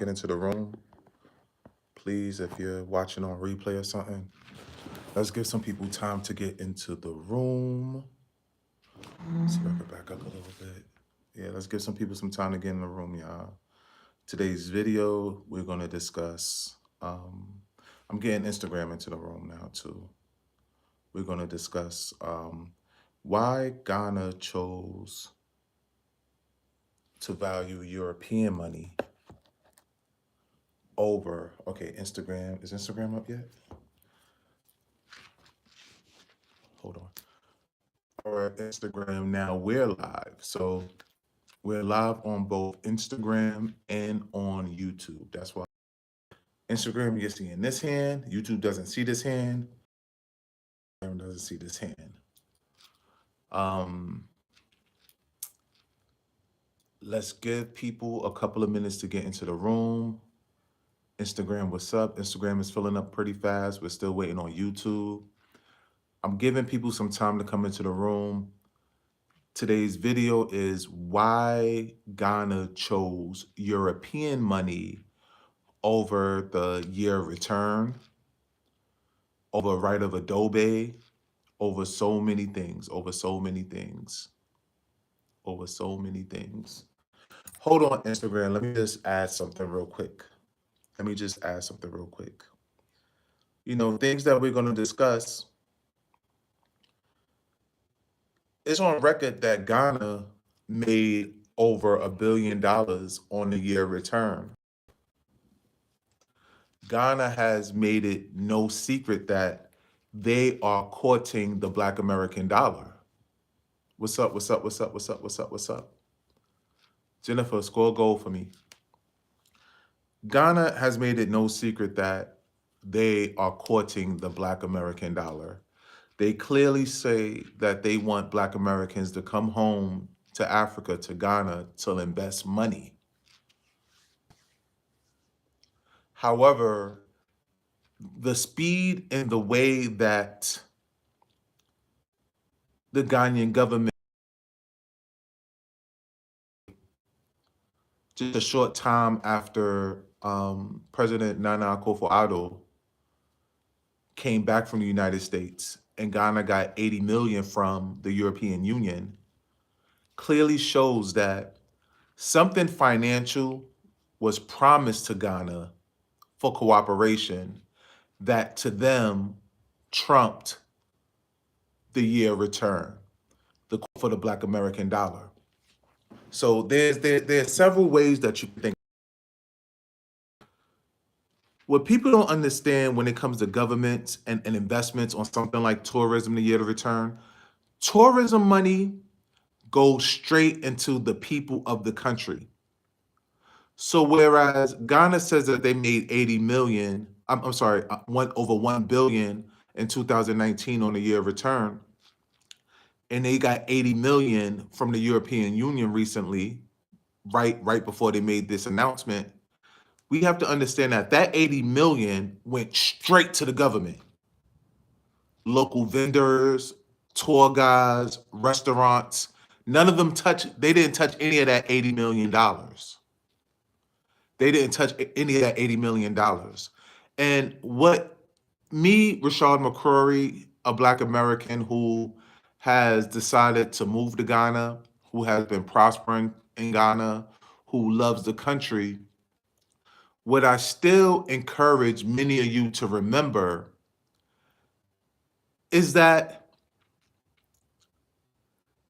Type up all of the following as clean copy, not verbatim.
get into the room. Please, if you're watching on replay or something, let's give some people time to get into the room. See if I can back up a little bit. Yeah, let's give some people some time to get in the room, y'all. Today's video, we're going to discuss, I'm getting Instagram into the room now too. We're going to discuss why Ghana chose to value European money over, okay, Instagram. Is Instagram up yet? Hold on. Our Instagram now, we're live. So we're live on both Instagram and on YouTube. That's why Instagram, you're seeing this hand. YouTube doesn't see this hand. Instagram doesn't see this hand. Let's give people a couple of minutes to get into the room. Instagram, what's up? Instagram is filling up pretty fast. We're still waiting on YouTube. I'm giving people some time to come into the room. Today's video is why Ghana chose European money over the year return, over right of Adobe, over so many things, over so many things. Hold on, Instagram. Let me just add something real quick. You know, things that we're going to discuss. It's on record that Ghana made over $1 billion on the year return. Ghana has made it no secret that they are courting the Black American dollar. What's up? Jennifer, score a goal for me. Ghana has made it no secret that they are courting the Black American dollar. They clearly say that they want Black Americans to come home to Africa, to Ghana, to invest money. However, the speed and the way that the Ghanaian government, just a short time after President Nana Akufo-Addo came back from the United States and Ghana got 80 million from the European Union, clearly shows that something financial was promised to Ghana for cooperation that to them trumped the year return, for the Black American dollar. So there's several ways that you can think. What people don't understand when it comes to governments and investments on something like tourism, the year to return, tourism money goes straight into the people of the country. So whereas Ghana says that they made 80 million, I'm sorry, over 1 billion in 2019 on the year of return, and they got 80 million from the European Union recently, right before they made this announcement. We have to understand that that 80 million went straight to the government. Local vendors, tour guides, restaurants, none of them they didn't touch any of that $80 million. They didn't touch any of that $80 million. And what Rashad McCrorey, a Black American who has decided to move to Ghana, who has been prospering in Ghana, who loves the country, what I still encourage many of you to remember is that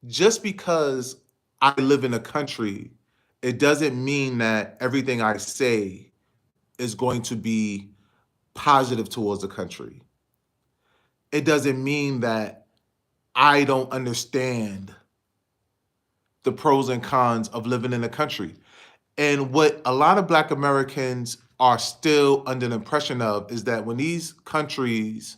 just because I live in a country, it doesn't mean that everything I say is going to be positive towards the country. It doesn't mean that I don't understand the pros and cons of living in a country. And what a lot of Black Americans are still under the impression of is that when these countries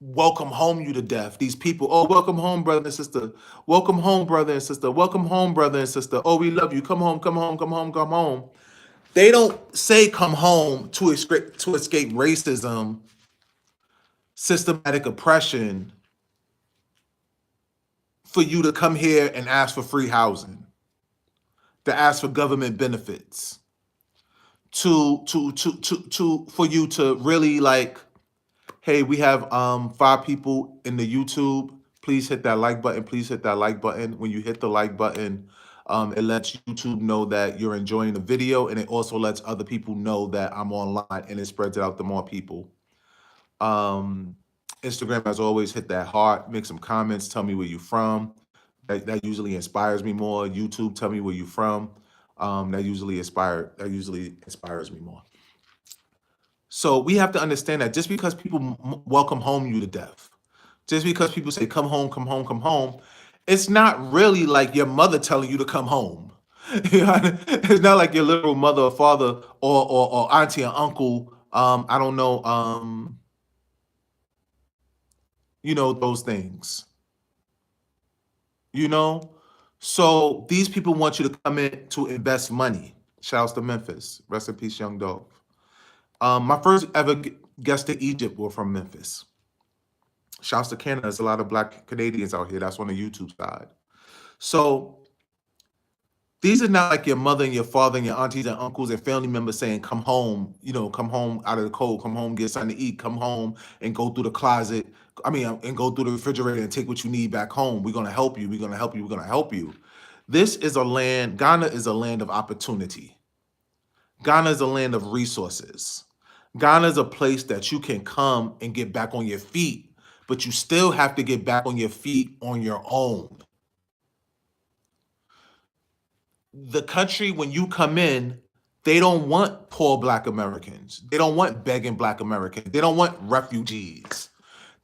welcome home you to death, these people, oh, welcome home, brother and sister. Welcome home, brother and sister. Welcome home, brother and sister. Oh, we love you. Come home, come home, come home, come home. They don't say come home to escape racism, systematic oppression, for you to come here and ask for free housing. to ask for government benefits, to for you to really like, hey, we have 5 people in the YouTube. Please hit that like button. Please hit that like button. When you hit the like button, it lets YouTube know that you're enjoying the video, and it also lets other people know that I'm online, and it spreads it out to more people. Um, Instagram, as always, hit that heart, make some comments, tell me where you're from. That usually inspires me more. YouTube, tell me where you're from. That usually inspires me more. So we have to understand that just because people welcome home you to death, just because people say come home, come home, come home, it's not really like your mother telling you to come home. You know, it's not like your literal mother or father or auntie or uncle. I don't know. Those things. You know, so these people want you to come in to invest money. Shouts to Memphis. Rest in peace, Young Dove. My first ever guests to Egypt were from Memphis. Shouts to Canada. There's a lot of Black Canadians out here. That's on the YouTube side. So these are not like your mother and your father and your aunties and uncles and family members saying, come home, come home out of the cold, come home, get something to eat, come home and go through the closet. And go through the refrigerator and take what you need back home. We're going to help you. We're going to help you. We're going to help you. Ghana is a land of opportunity. Ghana is a land of resources. Ghana is a place that you can come and get back on your feet, but you still have to get back on your feet on your own. The country, when you come in, they don't want poor Black Americans. They don't want begging Black Americans. They don't want refugees.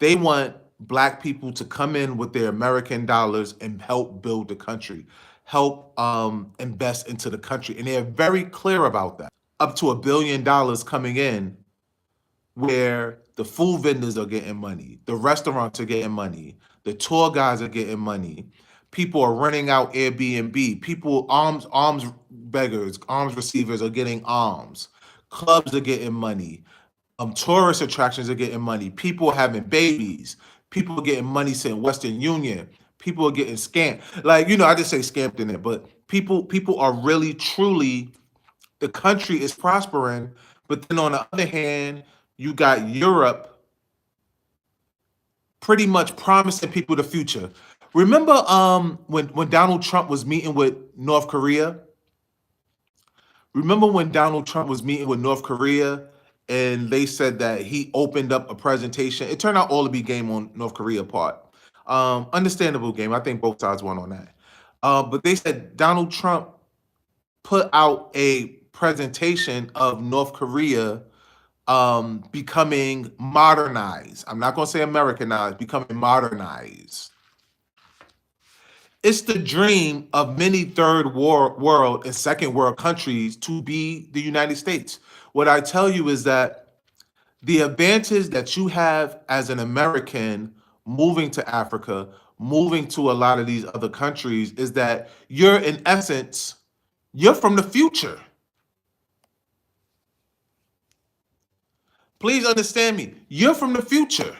They want Black people to come in with their American dollars and help build the country, help invest into the country. And they're very clear about that. Up to $1 billion coming in, where the food vendors are getting money, the restaurants are getting money, the tour guides are getting money. People are renting out Airbnb. People, arms beggars, arms receivers are getting alms. Clubs are getting money. Tourist attractions are getting money. People are having babies. People are getting money sent Western Union. People are getting scammed. I just say scammed in it, but people are really, truly, the country is prospering. But then on the other hand, you got Europe pretty much promising people the future. Remember when Donald Trump was meeting with North Korea? Remember when Donald Trump was meeting with North Korea and they said that he opened up a presentation? It turned out all to be game on North Korea part. Understandable game. I think both sides won on that. But they said Donald Trump put out a presentation of North Korea becoming modernized. I'm not going to say Americanized, becoming modernized. It's the dream of many third world and second world countries to be the United States. What I tell you is that the advantage that you have as an American moving to Africa, moving to a lot of these other countries, is that you're, in essence, you're from the future. Please understand me. You're from the future.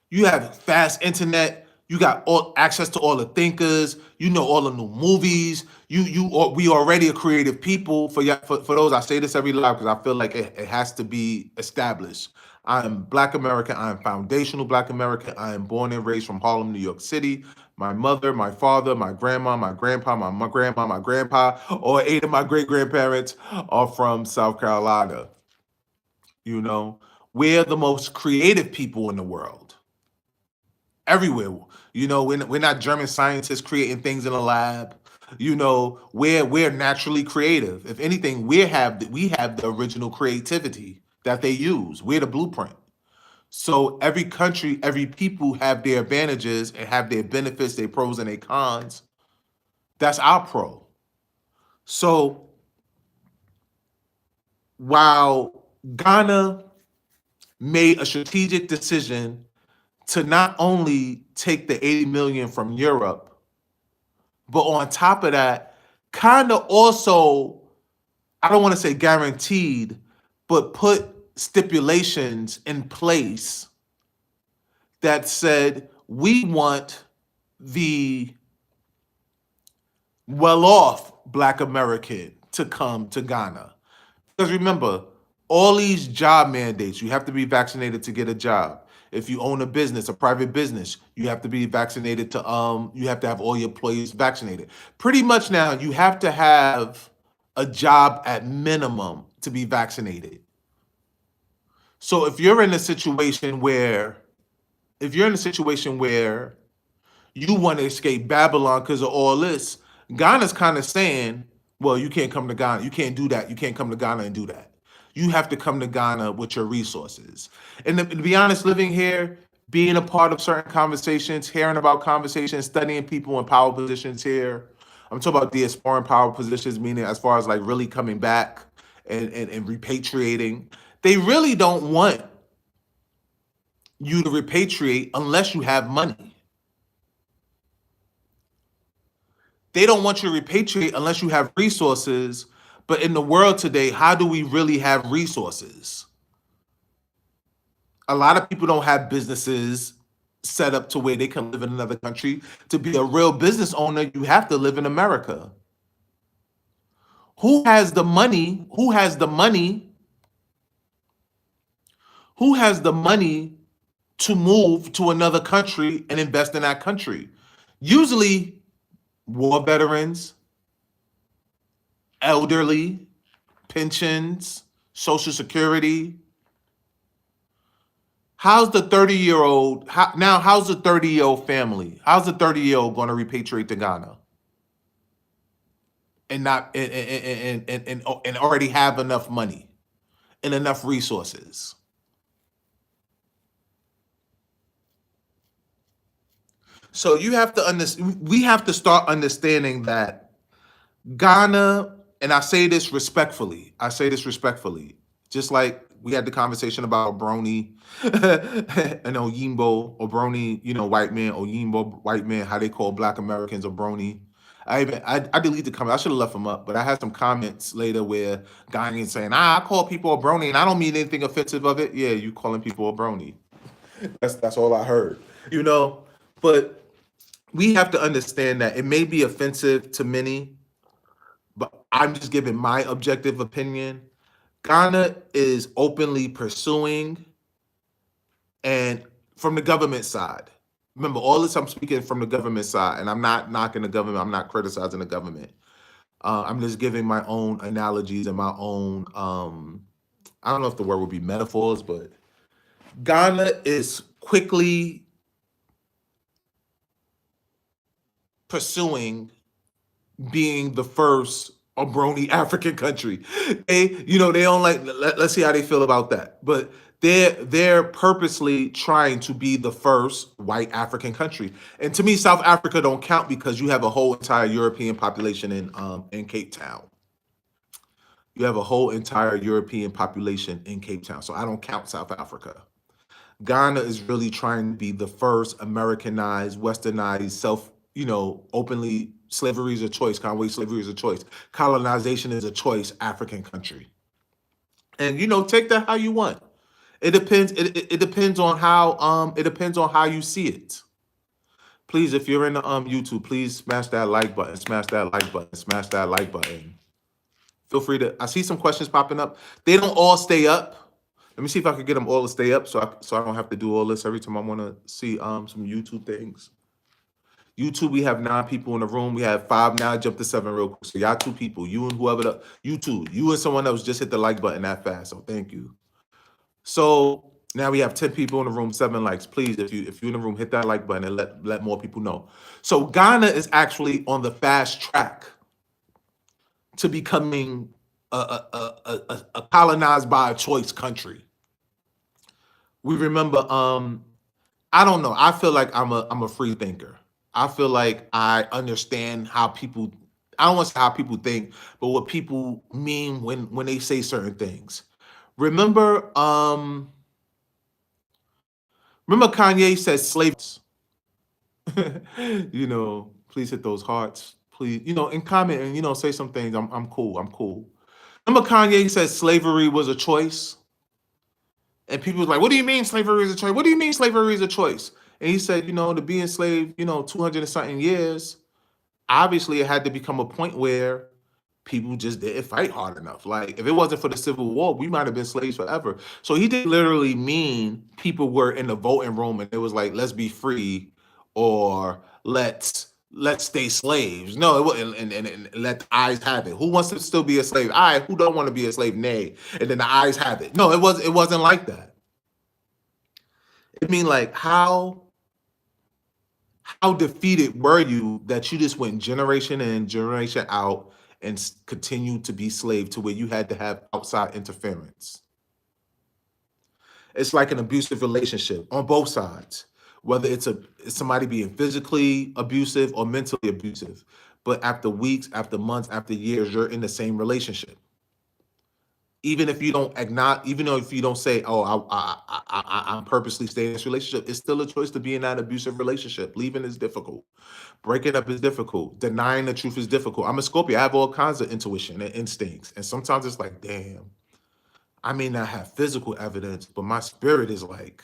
You have fast internet. You got all access to all the thinkers. You know all the new movies. We already a creative people. For those, I say this every live because I feel like it has to be established. I am Black American. I am foundational Black American. I am born and raised from Harlem, New York City. My mother, my father, my grandma, my grandpa, my grandma, my grandpa, or 8 of my great grandparents are from South Carolina. We're the most creative people in the world. Everywhere. We're not German scientists creating things in a lab. We're naturally creative. If anything, we have the original creativity that they use. We're the blueprint. So every country, every people have their advantages and have their benefits, their pros and their cons. That's our pro. So while Ghana made a strategic decision to not only take the 80 million from Europe, but on top of that, kind of also, I don't want to say guaranteed, but put stipulations in place that said, we want the well-off Black American to come to Ghana. Because remember, all these job mandates, you have to be vaccinated to get a job. If you own a business, a private business, you have to be vaccinated to you have to have all your employees vaccinated. Pretty much now you have to have a job at minimum to be vaccinated. So if you're in a situation where you want to escape Babylon because of all this, Ghana's kind of saying, well, you can't come to Ghana. You can't do that. You can't come to Ghana and do that. You have to come to Ghana with your resources. And to be honest, living here, being a part of certain conversations, hearing about conversations, studying people in power positions here. I'm talking about diaspora power positions, meaning as far as like really coming back and repatriating. They really don't want you to repatriate unless you have money. They don't want you to repatriate unless you have resources. But in the world today, how do we really have resources? A lot of people don't have businesses set up to where they can live in another country. To be a real business owner, you have to live in America. Who has the money? Who has the money? Who has the money to move to another country and invest in that country? Usually war veterans, elderly, pensions, Social Security. How's the 30-year-old, how's the 30-year-old family? How's the 30-year-old going to repatriate to Ghana? And not and already have enough money and enough resources. So you have to understand, we have to start understanding that Ghana, and I say this respectfully, just like we had the conversation about Obroni and Oyimbo, Obroni, white man, Oyimbo, white man, how they call Black Americans Obroni. I deleted the comment. I should have left them up, but I had some comments later where Ghanaians saying, I call people Obroni and I don't mean anything offensive of it. Yeah, you calling people Obroni. That's all I heard, but we have to understand that it may be offensive to many, but I'm just giving my objective opinion. Ghana is openly pursuing, and from the government side, remember all this I'm speaking from the government side, and I'm not knocking the government, I'm not criticizing the government. I'm just giving my own analogies and my own, I don't know if the word would be metaphors, but Ghana is quickly pursuing being the first Obroni African country. They don't like, let's see how they feel about that. But they're purposely trying to be the first white African country. And to me, South Africa don't count because you have a whole entire European population in Cape Town. You have a whole entire European population in Cape Town. So I don't count South Africa. Ghana is really trying to be the first Americanized, westernized, openly, slavery is a choice, Conway, slavery is a choice, colonization is a choice, African country. And take that how you want. It depends. It depends on how you see it. Please, if you're in the YouTube, please smash that like button. Smash that like button. Smash that like button. Feel free to. I see some questions popping up. They don't all stay up. Let me see if I can get them all to stay up, so I don't have to do all this every time I want to see some YouTube things. YouTube, we have 9 people in the room. We have 5 now. Jump to 7 real quick. So y'all 2 people, you and whoever you and someone else just hit the like button that fast. So thank you. So now we have 10 people in the room, 7 likes. Please, if you're in the room, hit that like button and let more people know. So Ghana is actually on the fast track to becoming a colonized by a choice country. We remember, I don't know. I feel like I'm a free thinker. I feel like I understand how people, I don't want to say how people think, but what people mean when they say certain things. Remember Kanye says slaves. Please hit those hearts. Please, and comment and say some things. I'm cool. I'm cool. Remember Kanye said slavery was a choice? And people was like, what do you mean slavery is a choice? What do you mean slavery is a choice? And he said, to be enslaved, 200 and something years, obviously it had to become a point where people just didn't fight hard enough. Like if it wasn't for the Civil War, we might have been slaves forever. So he didn't literally mean people were in the voting room and it was like, let's be free or let's stay slaves. No, it wasn't, and let the eyes have it. Who wants to still be a slave? I. Who don't want to be a slave? Nay. And then the eyes have it. No, it wasn't like that. I mean, like how defeated were you that you just went generation in, generation out, and continued to be slave to where you had to have outside interference? It's like an abusive relationship on both sides, whether it's somebody being physically abusive or mentally abusive. But after weeks, after months, after years, you're in the same relationship. Even if you don't acknowledge, even though if you don't say, "Oh, I'm purposely staying in this relationship," it's still a choice to be in that abusive relationship. Leaving is difficult. Breaking up is difficult. Denying the truth is difficult. I'm a Scorpio. I have all kinds of intuition and instincts, and sometimes it's like, damn, I may not have physical evidence, but my spirit is like,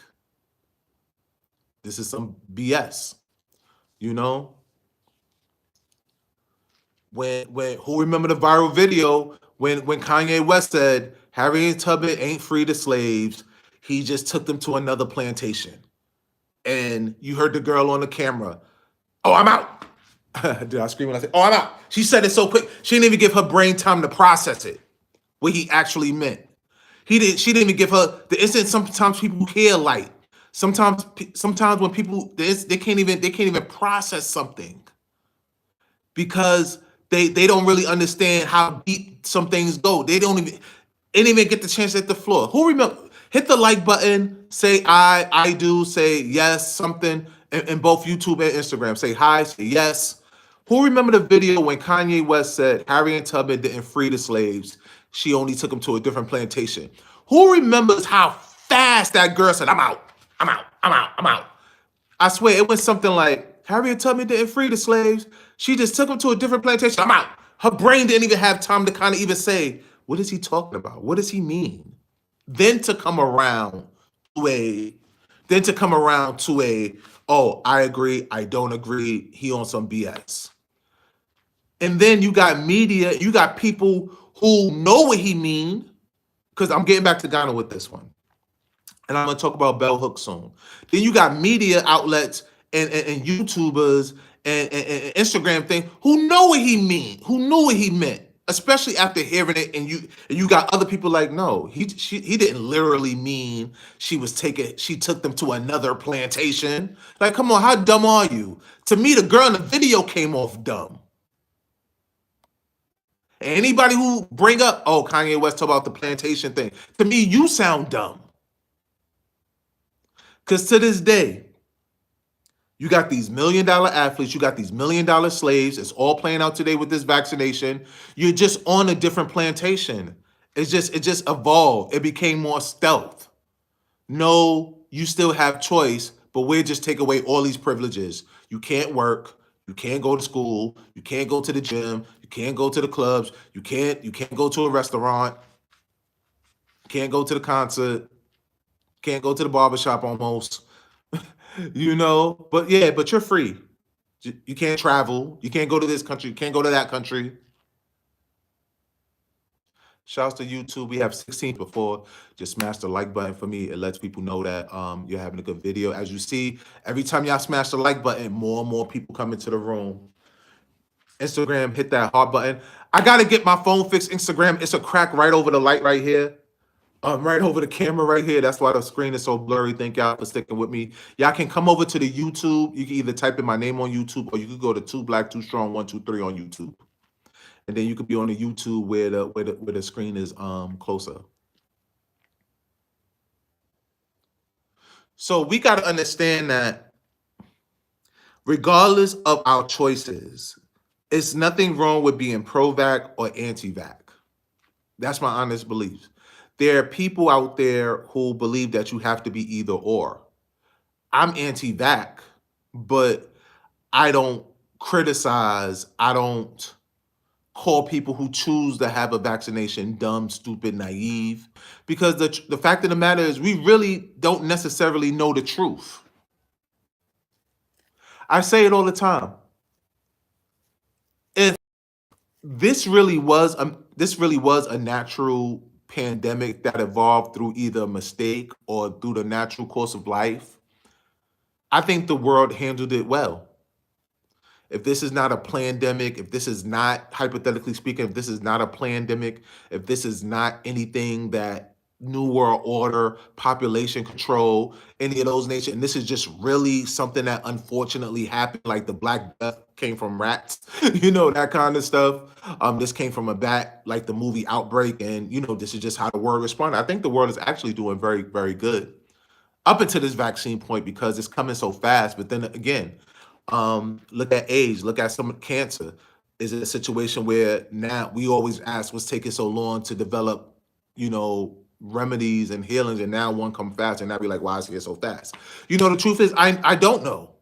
this is some BS. You know, when who remember the viral video when Kanye West said Harriet Tubman ain't free the slaves, he just took them to another plantation. And you heard the girl on the camera, "Oh, I'm out." Did I scream when I said, "Oh, I'm out"? She said it so quick, she didn't even give her brain time to process it, what he actually meant. She didn't even give her the instant. Sometimes people hear light. Sometimes when people they can't even process something because they don't really understand how deep some things go. They don't even get the chance at the floor. Who remember? Hit the like button. Say I do. Say yes. Something in both YouTube and Instagram. Say hi. Say yes. Who remember the video when Kanye West said Harriet Tubman didn't free the slaves? She only took them to a different plantation. Who remembers how fast that girl said, "I'm out. I'm out. I'm out. I'm out"? I swear it was something like Harriet Tubman didn't free the slaves. She just took them to a different plantation. "I'm out." Her brain didn't even have time to kind of even say, what is he talking about? What does he mean? Then to come around to a, oh, I agree, I don't agree, he on some BS. And then you got media, you got people who know what he mean, because I'm getting back to Ghana with this one. And I'm gonna talk about bell hook soon. Then you got media outlets and YouTubers and Instagram thing who know what he mean, who knew what he meant, especially after hearing it. And you got other people like, no, he didn't literally mean she took them to another plantation. Like, come on, how dumb are you? To me, the girl in the video came off dumb. Anybody who bring up, oh, Kanye West talk about the plantation thing, to me, you sound dumb. Because to this day, you got these $1 million athletes, you got these $1 million slaves. It's all playing out today with this vaccination. You're just on a different plantation. It just evolved. It became more stealth. No, you still have choice, but we'll just take away all these privileges. You can't work. You can't go to school. You can't go to the gym. You can't go to the clubs. You can't go to a restaurant. You can't go to the concert. Can't go to the barbershop almost. But yeah, but you're free. You can't travel. You can't go to this country. You can't go to that country. Shouts to YouTube. We have 16 before. Just smash the like button for me. It lets people know that you're having a good video. As you see, every time y'all smash the like button, more and more people come into the room. Instagram, hit that heart button. I gotta get my phone fixed. Instagram, it's a crack right over the light right here. Right over the camera right here. That's why the screen is so blurry. Thank y'all for sticking with me. Y'all can come over to the YouTube. You can either type in my name on YouTube or you could go to 2 Black 2 Strong 123 on YouTube. And then you could be on the YouTube where the screen is closer. So we got to understand that regardless of our choices, it's nothing wrong with being pro-vac or anti-vac. That's my honest belief. There are people out there who believe that you have to be either or. I'm anti-vac, but I don't criticize, I don't call people who choose to have a vaccination dumb, stupid, naive, because the fact of the matter is we really don't necessarily know the truth. I say it all the time. this really was a natural pandemic that evolved through either a mistake or through the natural course of life. I think the world handled it well. If this is not a pandemic, if this is not, hypothetically speaking, if this is not a pandemic, if this is not anything that New World Order, population control, any of those nations, and this is just really something that unfortunately happened, like the Black Death came from rats, that kind of stuff. This came from a bat, like the movie Outbreak, and this is just how the world responded. I think the world is actually doing very, very good up until this vaccine point because it's coming so fast. But then again, look at AIDS, look at some cancer. Is it a situation where now we always ask what's taking so long to develop, remedies and healings, and now one come fast, and now be like, why is it so fast? The truth is, I don't know.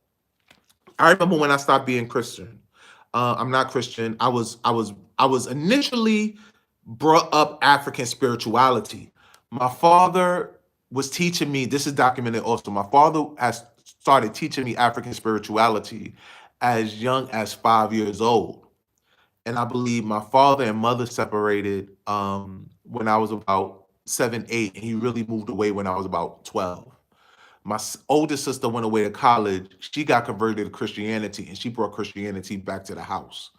I remember when I stopped being Christian. I'm not Christian. I was initially brought up African spirituality. My father was teaching me. This is documented also. My father has started teaching me African spirituality as young as 5 years old, and I believe my father and mother separated when I was about 7, 8, and he really moved away when I was about 12. My oldest sister went away to college. She got converted to Christianity, and she brought Christianity back to the house.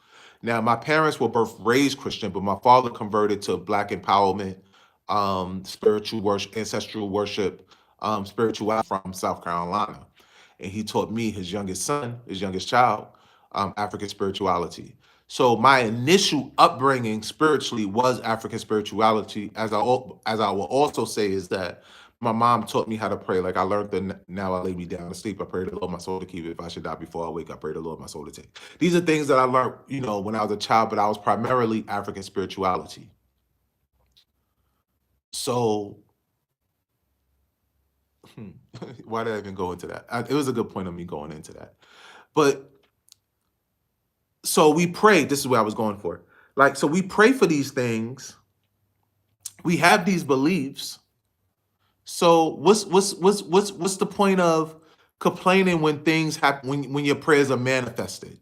Now, my parents were both raised Christian, but my father converted to Black empowerment, spiritual worship, ancestral worship, spirituality from South Carolina. And he taught me, his youngest son, his youngest child, African spirituality. So my initial upbringing spiritually was African spirituality. As I will also say is that my mom taught me how to pray. Like I learned that now I lay me down to sleep. I pray the Lord my soul to keep. If I should die before I wake, I pray the Lord my soul to take. These are things that I learned, when I was a child, but I was primarily African spirituality. So why did I even go into that? It was a good point of me going into that. But so we pray. This is where I was going for. Like, so we pray for these things. We have these beliefs. So what's the point of complaining when things happen, when your prayers are manifested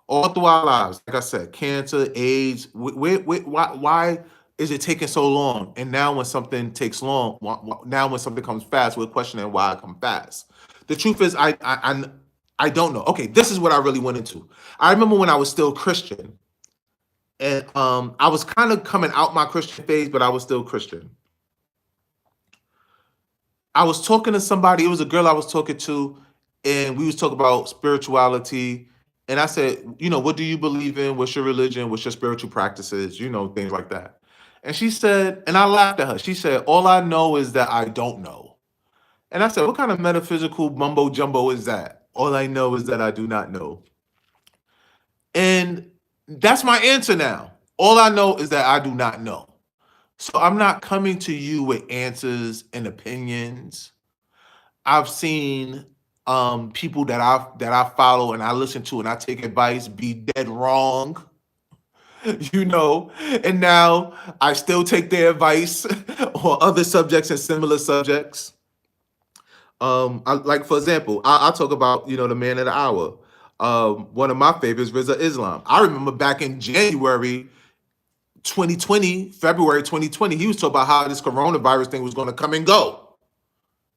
all through our lives? Like I said, cancer, AIDS. Why is it taking so long? And now when something takes long, now when something comes fast, we're questioning why it comes fast. The truth is, I don't know. Okay, this is what I really went into. I remember when I was still Christian, and I was kind of coming out my Christian phase, but I was still Christian. I was talking to somebody. It was a girl I was talking to, and we was talking about spirituality. And I said, what do you believe in? What's your religion? What's your spiritual practices? Things like that. And she said, and I laughed at her. She said, all I know is that I don't know. And I said, what kind of metaphysical mumbo jumbo is that? All I know is that I do not know. And that's my answer now. All I know is that I do not know. So I'm not coming to you with answers and opinions. I've seen people that I follow and I listen to and I take advice be dead wrong, and now I still take their advice on other subjects and similar subjects. Like for example, I'll talk about the man of the hour. One of my favorites, Rizza Islam. I remember back in January 2020, February 2020, he was talking about how this coronavirus thing was going to come and go.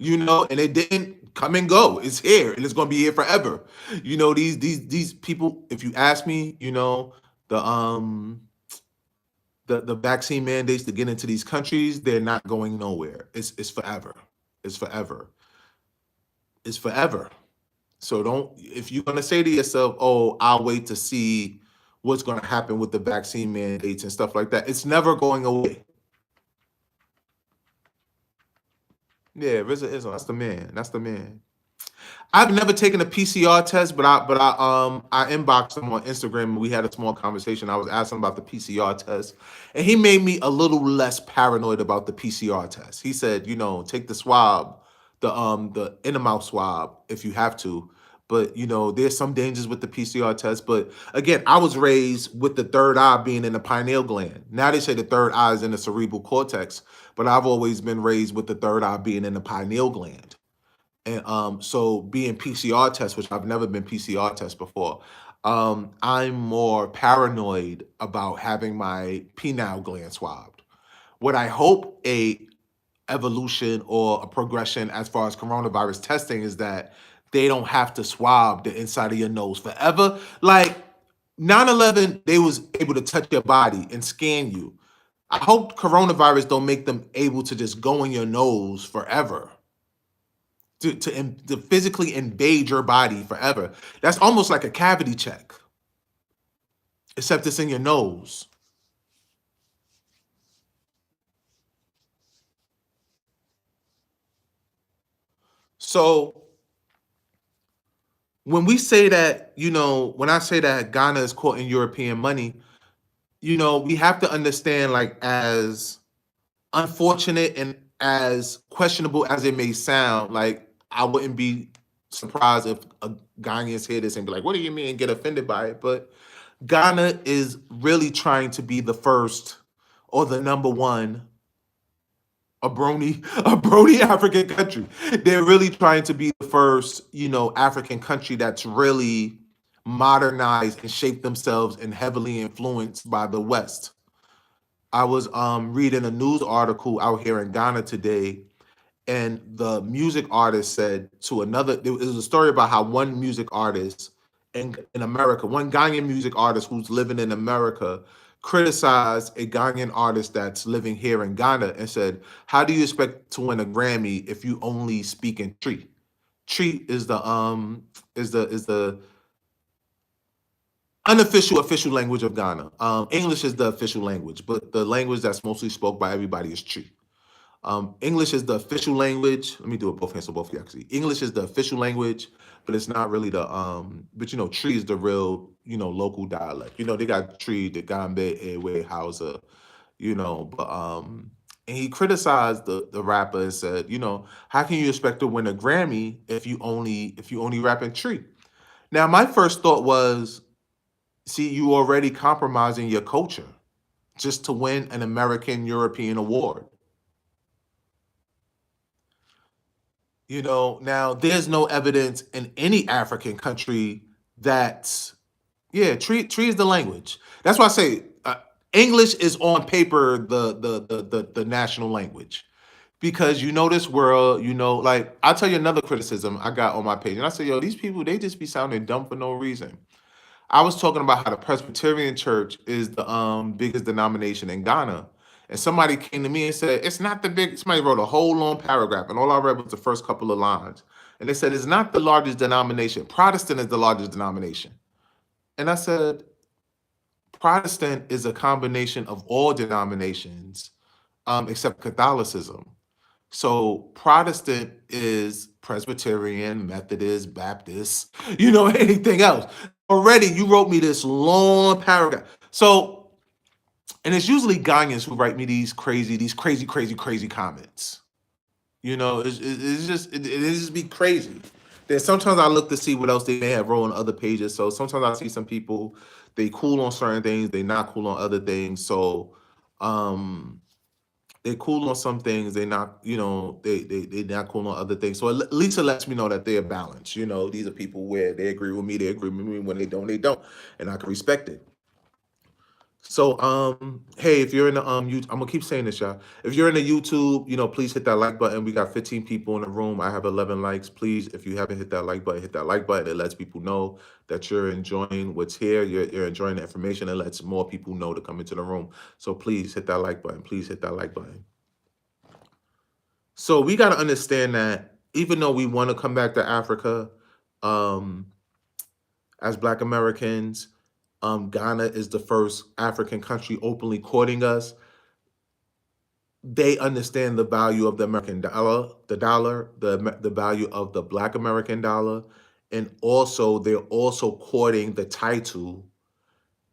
And it didn't come and go. It's here and it's going to be here forever. These people, if you ask me, the vaccine mandates to get into these countries, they're not going nowhere. It's forever. It's forever. It's forever. So if you're going to say to yourself, oh, I'll wait to see what's going to happen with the vaccine mandates and stuff like that, it's never going away. Yeah, Rizza Islam, that's the man. That's the man. I've never taken a PCR test, but I inboxed him on Instagram and we had a small conversation. I was asking about the PCR test, and he made me a little less paranoid about the PCR test. He said, take the swab, the inner mouth swab if you have to. But there's some dangers with the PCR test. But again, I was raised with the third eye being in the pineal gland. Now they say the third eye is in the cerebral cortex, but I've always been raised with the third eye being in the pineal gland. And so being PCR test, which I've never been PCR test before, I'm more paranoid about having my penile gland swabbed. What I hope a evolution or a progression as far as coronavirus testing is that they don't have to swab the inside of your nose forever. Like 9/11, they was able to touch your body and scan you. I hope coronavirus don't make them able to just go in your nose forever. To physically invade your body forever. That's almost like a cavity check, except it's in your nose. So when we say that, when I say that Ghana is caught in European money, we have to understand, like, as unfortunate and as questionable as it may sound, like, I wouldn't be surprised if a Ghanaians hear this and be like, what do you mean, and get offended by it? But Ghana is really trying to be the first or the number one a brony African country. They're really trying to be the first, African country that's really modernized and shaped themselves and heavily influenced by the West. I was reading a news article out here in Ghana today, and the music artist said to another, there was a story about how one music artist in America, one Ghanaian music artist who's living in America, criticized a Ghanaian artist that's living here in Ghana and said, how do you expect to win a Grammy if you only speak in Tree? Tree is the unofficial official language of Ghana. English is the official language, but the language that's mostly spoke by everybody is Tree. English is the official language. Let me do it both hands so both of you can see. English is the official language, but it's not really but Tree is the real, local dialect. They got Tree, the Gambe, Ewe, Hausa, but and he criticized the rapper and said, how can you expect to win a Grammy if you only rap in Tree? Now, my first thought was, see, you already compromising your culture just to win an American European award. Now there's no evidence in any African country that's, yeah, tree is the language. That's why I say English is on paper the national language, because this world, like, I'll tell you another criticism I got on my page, and I say, yo, these people, they just be sounding dumb for no reason. I was talking about how the Presbyterian Church is the biggest denomination in Ghana. And somebody came to me and said, it's not the big, somebody wrote a whole long paragraph, and all I read was the first couple of lines. And they said, it's not the largest denomination. Protestant is the largest denomination. And I said, Protestant is a combination of all denominations except Catholicism. So Protestant is Presbyterian, Methodist, Baptist, anything else. Already, you wrote me this long paragraph. So, and it's usually Ghanaians who write me these crazy, crazy comments. It just be crazy. Then sometimes I look to see what else they may have wrote on other pages. So sometimes I see some people, they cool on certain things, they not cool on other things. So they cool on some things, they not, they not cool on other things. So at least it lets me know that they're balanced. These are people where they agree with me, they agree with me. When they don't, and I can respect it. So, hey, if you're in the I'm gonna keep saying this, y'all. If you're in the YouTube, please hit that like button. We got 15 people in the room. I have 11 likes. Please, if you haven't hit that like button, hit that like button. It lets people know that you're enjoying what's here. You're enjoying the information. It lets more people know to come into the room. So please hit that like button. Please hit that like button. So we got to understand that even though we want to come back to Africa, um, as Black Americans, Ghana is the first African country openly courting us. They understand the value of the American dollar, the value of the Black American dollar, and also they're also courting the title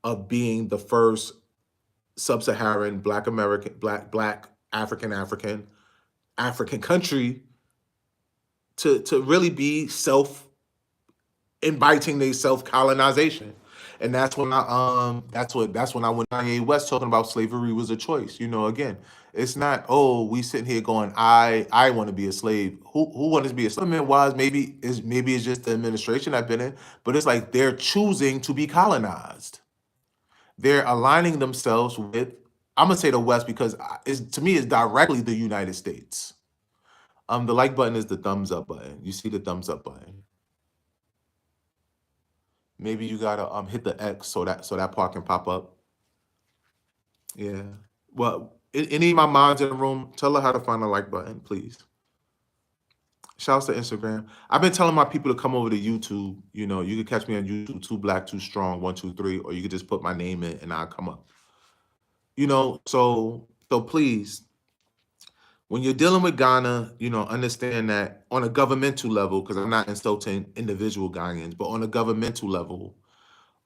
of being the first sub-Saharan Black American, Black African country to really be self inviting their self colonization. And that's when I went Kanye West talking about slavery was a choice. Again, it's not, oh, we sitting here going, I want to be a slave. Who wants to be a slave? I mean, wise, maybe it's just the administration I've been in, but it's like they're choosing to be colonized. They're aligning themselves with, I'm gonna say the West because to me it's directly the United States. The like button is the thumbs up button. You see the thumbs up button. Maybe you gotta hit the X so that part can pop up. Yeah. Well, any of my moms in the room, tell her how to find the like button, please. Shouts to Instagram. I've been telling my people to come over to YouTube. You can catch me on YouTube, Too Black, Too Strong, 123, or you could just put my name in and I'll come up. So please, when you're dealing with Ghana, understand that on a governmental level, because I'm not insulting individual Ghanaians, but on a governmental level,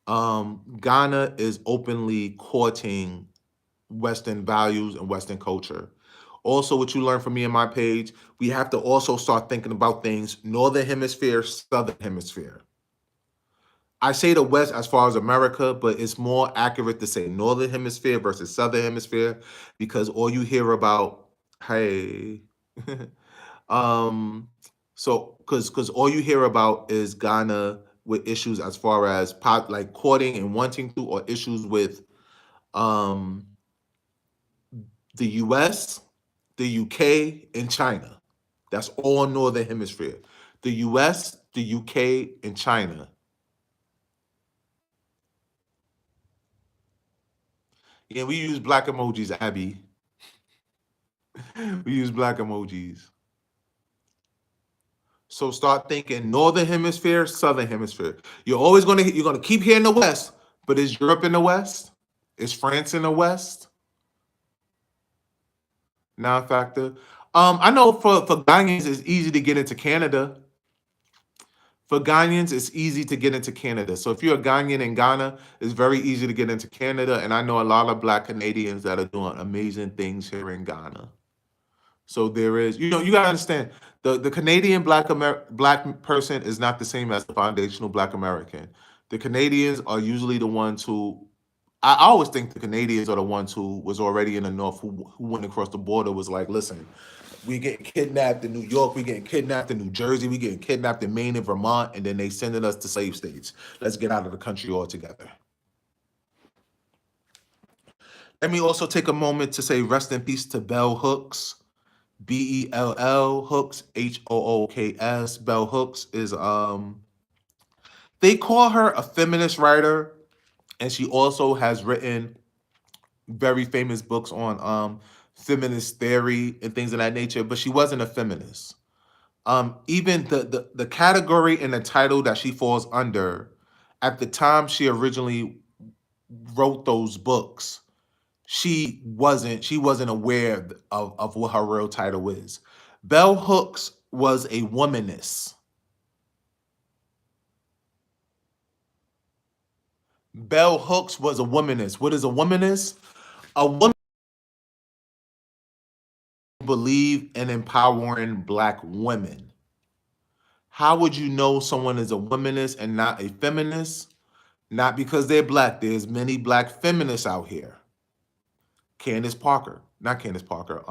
Ghana is openly courting Western values and Western culture. Also, what you learn from me and my page, we have to also start thinking about things Northern Hemisphere, Southern Hemisphere. I say the West as far as America, but it's more accurate to say Northern Hemisphere versus Southern Hemisphere because all you hear about, hey, because all you hear about is Ghana with issues as far as like courting and wanting to, or issues with um the US, the UK, and China. That's all Northern Hemisphere. The US, the UK, and China. Yeah, we use black emojis, Abby. We use black emojis. So start thinking Northern Hemisphere, Southern Hemisphere. You're gonna keep hearing the West, but is Europe in the West? Is France in the West? Non-factor. I know for Ghanaians it's easy to get into Canada. For Ghanaians, it's easy to get into Canada. So if you're a Ghanaian in Ghana, it's very easy to get into Canada. And I know a lot of Black Canadians that are doing amazing things here in Ghana. So there is, you gotta understand, the Canadian black person is not the same as the foundational Black American. The Canadians are usually the ones who, I always think the Canadians are the ones who was already in the North, who went across the border, was like, listen, we getting kidnapped in New York, we getting kidnapped in New Jersey, we getting kidnapped in Maine and Vermont, and then they sending us to slave states. Let's get out of the country altogether. Let me also take a moment to say rest in peace to Bell Hooks. Bell Hooks, Hooks. Bell Hooks is they call her a feminist writer, and she also has written very famous books on feminist theory and things of that nature, but she wasn't a feminist. Even the category and the title that she falls under, at the time she originally wrote those books, she wasn't aware of what her real title is. Bell Hooks was a womanist. Bell Hooks was a womanist. What is a womanist? A woman believe in empowering Black women. How would you know someone is a womanist and not a feminist? Not because they're Black. There's many Black feminists out here. Candace Parker, not Candace Parker.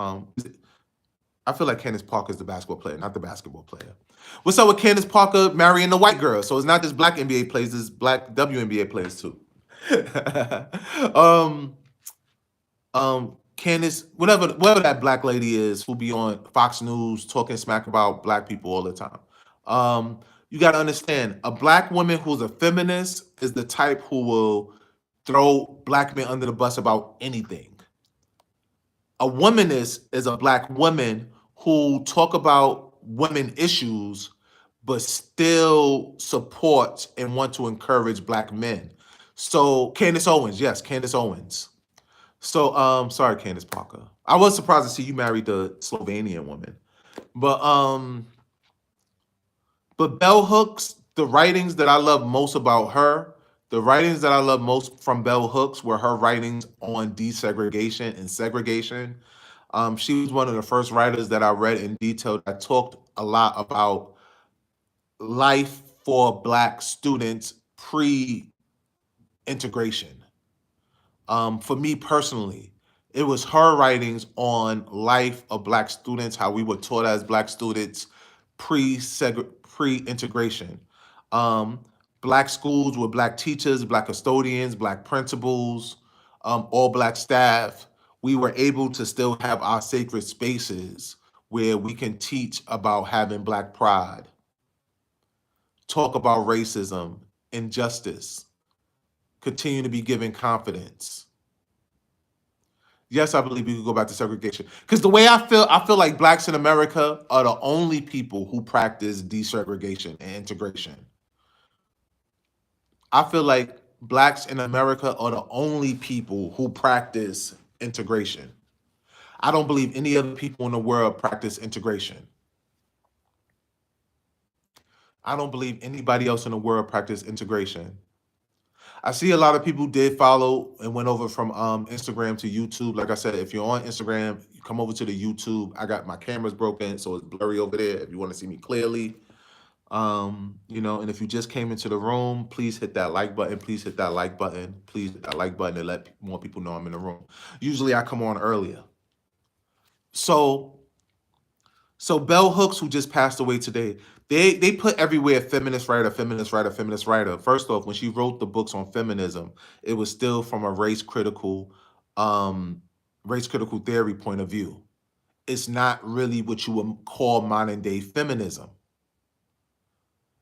I feel like Candace Parker is the basketball player, not the basketball player. What's up with Candace Parker marrying the white girl? So it's not just Black NBA players, it's Black WNBA players too. um, Candace, whatever that Black lady is, who be on Fox News talking smack about Black people all the time. You got to understand, a Black woman who's a feminist is the type who will throw Black men under the bus about anything. A womanist is a Black woman who talk about women issues, but still supports and want to encourage Black men. So Candace Owens, yes, Candace Owens. So sorry, Candace Parker. I was surprised to see you married the Slovenian woman. But Bell Hooks, the writings that I love most about her, the writings that I love most from Bell Hooks were her writings on desegregation and segregation. She was one of the first writers that I read in detail that talked a lot about life for Black students integration. For me personally, it was her writings on life of Black students, how we were taught as Black students pre-integration. Um, Black schools with Black teachers, Black custodians, Black principals, all Black staff. We were able to still have our sacred spaces where we can teach about having Black pride, talk about racism, injustice, continue to be given confidence. Yes, I believe we could go back to segregation. Because the way I feel like Blacks in America are the only people who practice desegregation and integration. I feel like Blacks in America are the only people who practice integration. I don't believe any other people in the world practice integration. I don't believe anybody else in the world practice integration. I see a lot of people did follow and went over from Instagram to YouTube. Like I said, if you're on Instagram, you come over to the YouTube. I got my camera's broken, so it's blurry over there. If you want to see me clearly, and if you just came into the room, please hit that like button. Please hit that like button. Please hit that like button and let more people know I'm in the room. Usually, I come on earlier. So Bell Hooks, who just passed away today, they put everywhere feminist writer, feminist writer, feminist writer. First off, when she wrote the books on feminism, it was still from a race critical theory point of view. It's not really what you would call modern day feminism.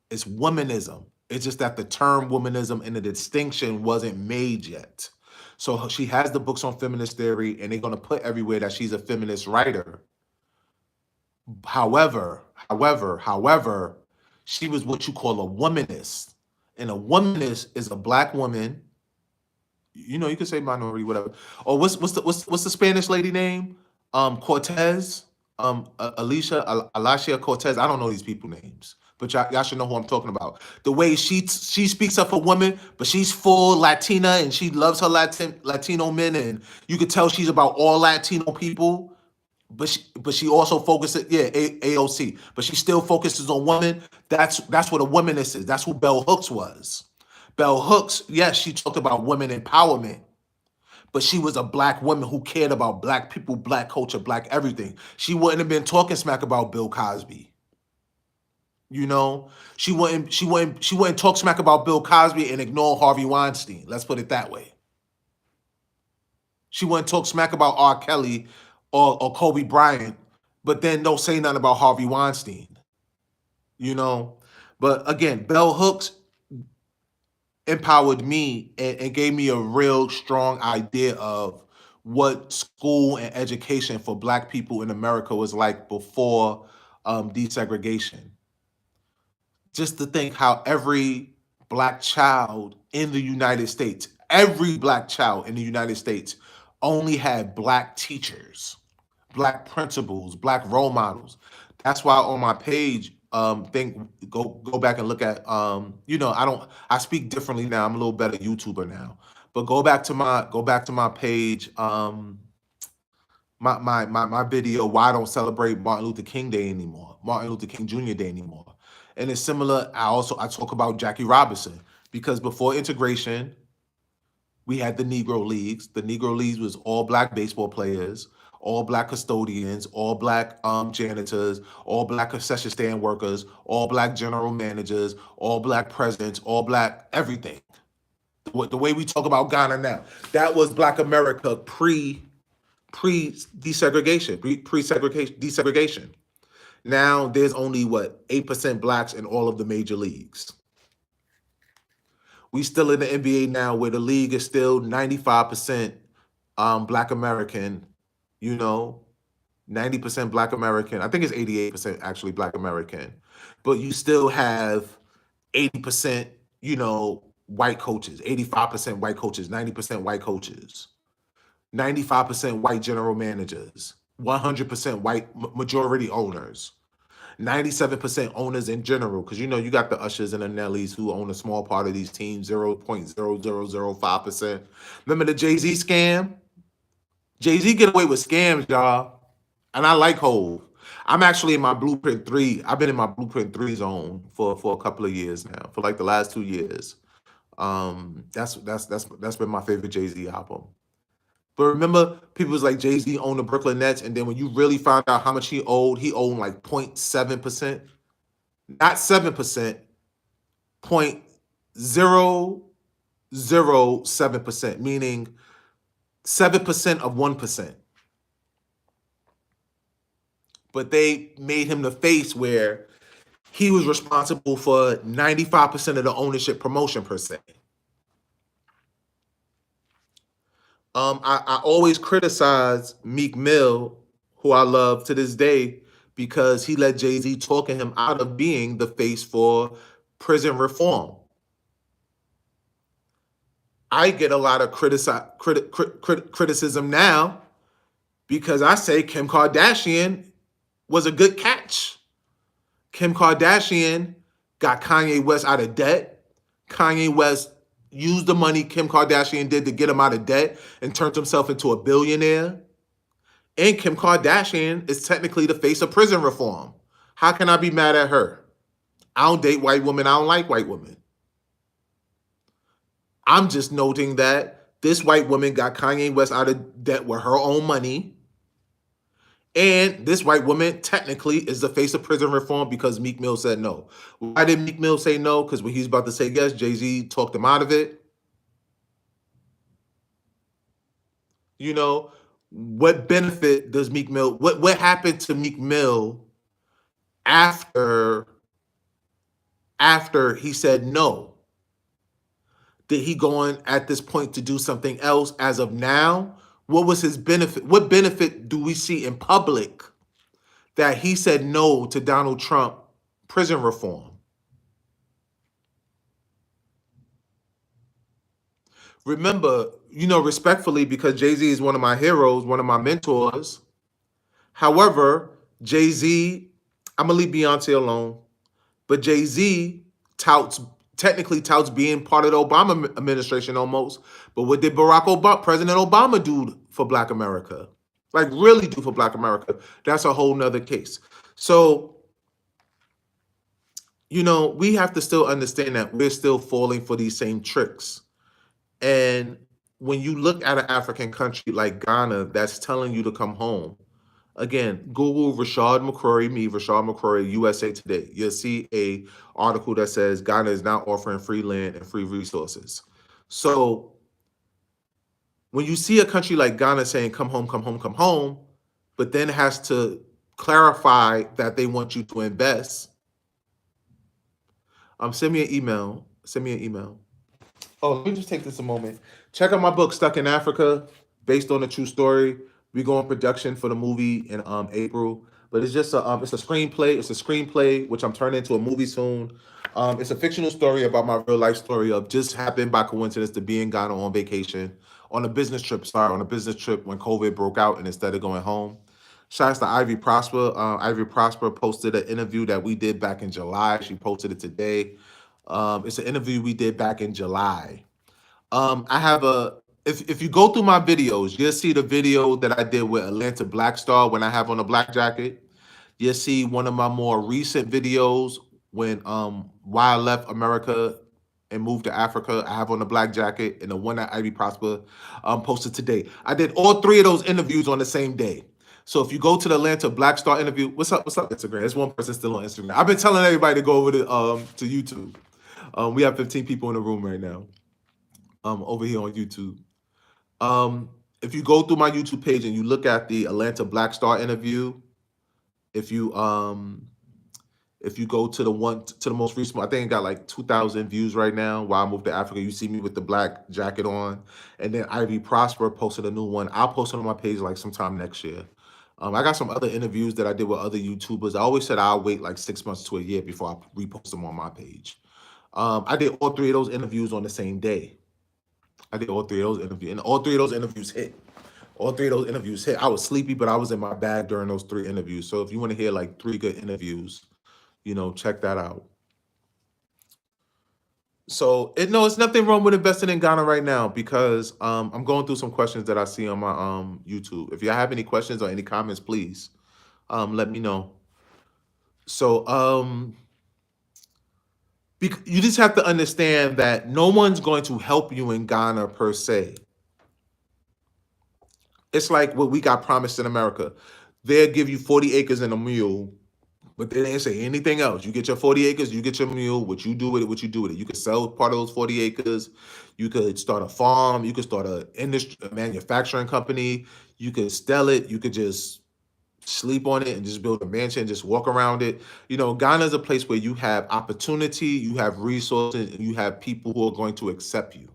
It's womanism. It's just that the term womanism and the distinction wasn't made yet. So she has the books on feminist theory, and they're going to put everywhere that she's a feminist writer. However, she was what you call a womanist. And a womanist is a Black woman. You can say minority, whatever. Or what's the Spanish lady name? Cortez. Alicia Cortez. I don't know these people names, but y'all should know who I'm talking about. The way she speaks up a woman, but she's full Latina and she loves her Latino men, and you could tell she's about all Latino people. But she also focuses, AOC, but she still focuses on women. That's what a womanist is. That's who Bell Hooks was. Bell Hooks, yes, she talked about women empowerment, but she was a Black woman who cared about Black people, Black culture, Black everything. She wouldn't have been talking smack about Bill Cosby. She wouldn't talk smack about Bill Cosby and ignore Harvey Weinstein. Let's put it that way. She wouldn't talk smack about R. Kelly or Kobe Bryant, but then don't say nothing about Harvey Weinstein. But again, Bell Hooks empowered me and gave me a real strong idea of what school and education for Black people in America was like before desegregation. Just to think how every Black child in the United States, only had Black teachers, Black principals, Black role models. That's why on my page, go back and look at I speak differently now. I'm a little better YouTuber now. But go back to my page, my video, why I don't celebrate Martin Luther King Day anymore, Martin Luther King Jr. Day anymore. And it's similar. I talk about Jackie Robinson, because before integration, we had the Negro Leagues. The Negro Leagues was all Black baseball players, all Black custodians, all Black janitors, all Black concession stand workers, all Black general managers, all Black presidents, all Black everything. The way we talk about Ghana now, that was Black America pre-desegregation, desegregation. Now there's only 8% Blacks in all of the major leagues. We still in the NBA now, where the league is still 95% Black American, 90% Black American. I think it's 88% actually Black American. But you still have 80%, white coaches, 85% white coaches, 90% white coaches, 95% white general managers, 100% white majority owners. 97% owners in general, because you got the Ushers and the Nellies who own a small part of these teams, 0.0005%. Remember the Jay-Z scam? Jay-Z get away with scams, y'all. And I like Hov. I'm actually in my Blueprint 3. I've been in my Blueprint 3 zone for a couple of years now, for like the last 2 years. That's been my favorite Jay-Z album. But remember, people was like Jay-Z owned the Brooklyn Nets, and then when you really found out how much he owned like 0.7%, not 7%, 0.007%, meaning 7% of 1%. But they made him the face where he was responsible for 95% of the ownership promotion per se. I always criticize Meek Mill, who I love to this day, because he let Jay-Z talking him out of being the face for prison reform. I get a lot of criticism now because I say Kim Kardashian was a good catch. Kim Kardashian got Kanye West out of debt. Kanye West used the money Kim Kardashian did to get him out of debt and turned himself into a billionaire. And Kim Kardashian is technically the face of prison reform. How can I be mad at her? I don't date white women. I don't like white women. I'm just noting that this white woman got Kanye West out of debt with her own money. And this white woman technically is the face of prison reform because Meek Mill said no. Why did Meek Mill say no? Because when he's about to say yes, Jay-Z talked him out of it. You know, what benefit does Meek Mill, what happened to Meek Mill after he said no? Did he go on at this point to do something else as of now? What was his benefit? What benefit do we see in public that he said no to Donald Trump prison reform? Remember, respectfully, because Jay-Z is one of my heroes, one of my mentors. However, Jay-Z, I'm going to leave Beyonce alone, but Jay-Z technically touts being part of the Obama administration almost. But what did President Obama do for Black America? Like really do for Black America? That's a whole nother case. So, we have to still understand that we're still falling for these same tricks. And when you look at an African country like Ghana that's telling you to come home, again, Google Rashad McCrorey, USA Today. You'll see a article that says Ghana is now offering free land and free resources. So when you see a country like Ghana saying come home, come home, come home, but then has to clarify that they want you to invest, send me an email. Oh, let me just take this a moment. Check out my book, Stuck in Africa, based on a true story. We go in production for the movie in April, but it's just it's a screenplay. It's a screenplay which I'm turning into a movie soon. It's a fictional story about my real life story of just happened by coincidence to be in Ghana on vacation, on a business trip. On a business trip when COVID broke out, and instead of going home. Shouts to Ivy Prosper. Ivy Prosper posted an interview that we did back in July. She posted it today. It's an interview we did back in July. I have if you go through my videos, you'll see the video that I did with Atlanta Black Star when I have on a black jacket. You'll see one of my more recent videos when why I left America and moved to Africa. I have on a black jacket, and the one that Ivy Prosper posted today. I did all three of those interviews on the same day. So if you go to the Atlanta Black Star interview, what's up Instagram? There's one person still on Instagram. I've been telling everybody to go over to YouTube. We have 15 people in the room right now. Over here on YouTube. If you go through my YouTube page and you look at the Atlanta Black Star interview, if you go to the most recent, I think it got like 2,000 views right now. While I moved to Africa, you see me with the black jacket on, and then Ivy Prosper posted a new one. I'll post it on my page like sometime next year. I got some other interviews that I did with other YouTubers. I always said I'll wait like 6 months to a year before I repost them on my page. I did all three of those interviews on the same day. And all three of those interviews hit. I was sleepy, but I was in my bag during those three interviews. So if you want to hear like three good interviews, check that out. So it's nothing wrong with investing in Ghana right now because I'm going through some questions that I see on my YouTube. If you have any questions or any comments, please let me know. So You just have to understand that no one's going to help you in Ghana per se. It's like what we got promised in America. They'll give you 40 acres and a mule, but they didn't say anything else. You get your 40 acres, you get your mule, what you do with it, what you do with it. You could sell part of those 40 acres. You could start a farm. You could start a manufacturing company. You could sell it. You could just sleep on it and just build a mansion, just walk around it. Ghana is a place where you have opportunity, you have resources, and you have people who are going to accept you.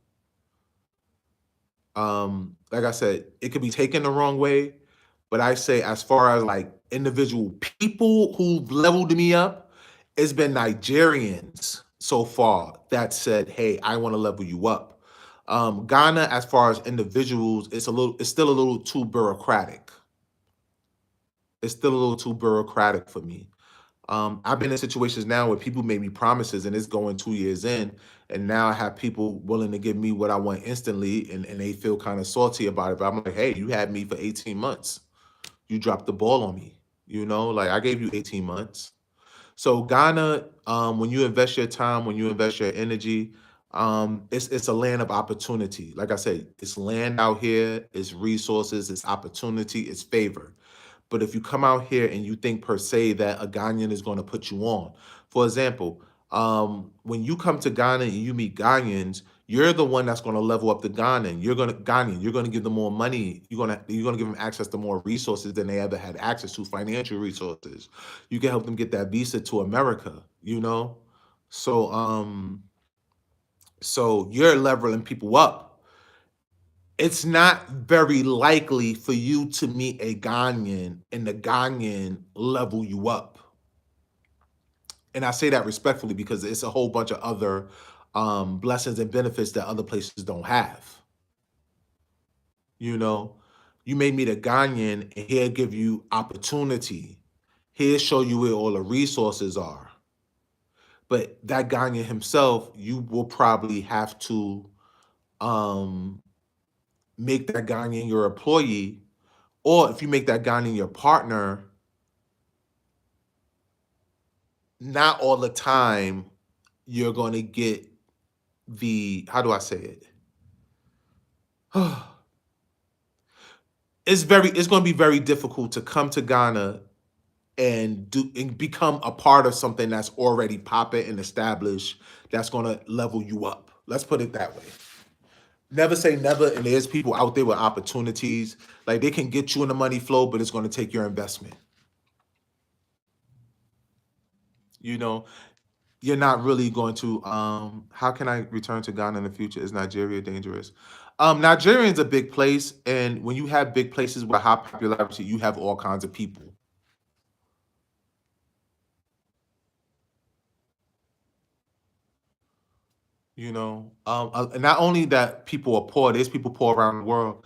Like I said, it could be taken the wrong way, but I say as far as like individual people who've leveled me up, it's been Nigerians so far that said, "Hey, I want to level you up." Ghana, as far as individuals, it's still a little too bureaucratic. It's still a little too bureaucratic for me. I've been in situations now where people made me promises and it's going 2 years in, and now I have people willing to give me what I want instantly, and they feel kind of salty about it. But I'm like, hey, you had me for 18 months. You dropped the ball on me. Like I gave you 18 months. So Ghana, when you invest your time, when you invest your energy, it's a land of opportunity. Like I said, it's land out here, it's resources, it's opportunity, it's favor. But if you come out here and you think per se that a Ghanaian is going to put you on, for example, when you come to Ghana and you meet Ghanaians, you're the one that's going to level up the Ghanaian. You're going to give them more money. You're going to give them access to more resources than they ever had access to, financial resources. You can help them get that visa to America. So so you're leveling people up. It's not very likely for you to meet a Ghanaian and the Ghanaian level you up. And I say that respectfully because it's a whole bunch of other blessings and benefits that other places don't have. You know, you may meet a Ghanaian and he'll give you opportunity. He'll show you where all the resources are. But that Ghanaian himself, you will probably have to um, make that Ghanaian your employee, or if you make that Ghanaian your partner, not all the time you're going to get how do I say it? It's going to be very difficult to come to Ghana and become a part of something that's already popping and established, that's going to level you up. Let's put it that way. Never say never, and there's people out there with opportunities. Like they can get you in the money flow, but it's going to take your investment. You know, you're not really going to how can I return to Ghana in the future? Is Nigeria dangerous? Nigeria is a big place, and when you have big places with high popularity, you have all kinds of people. Not only that people are poor, there's people poor around the world.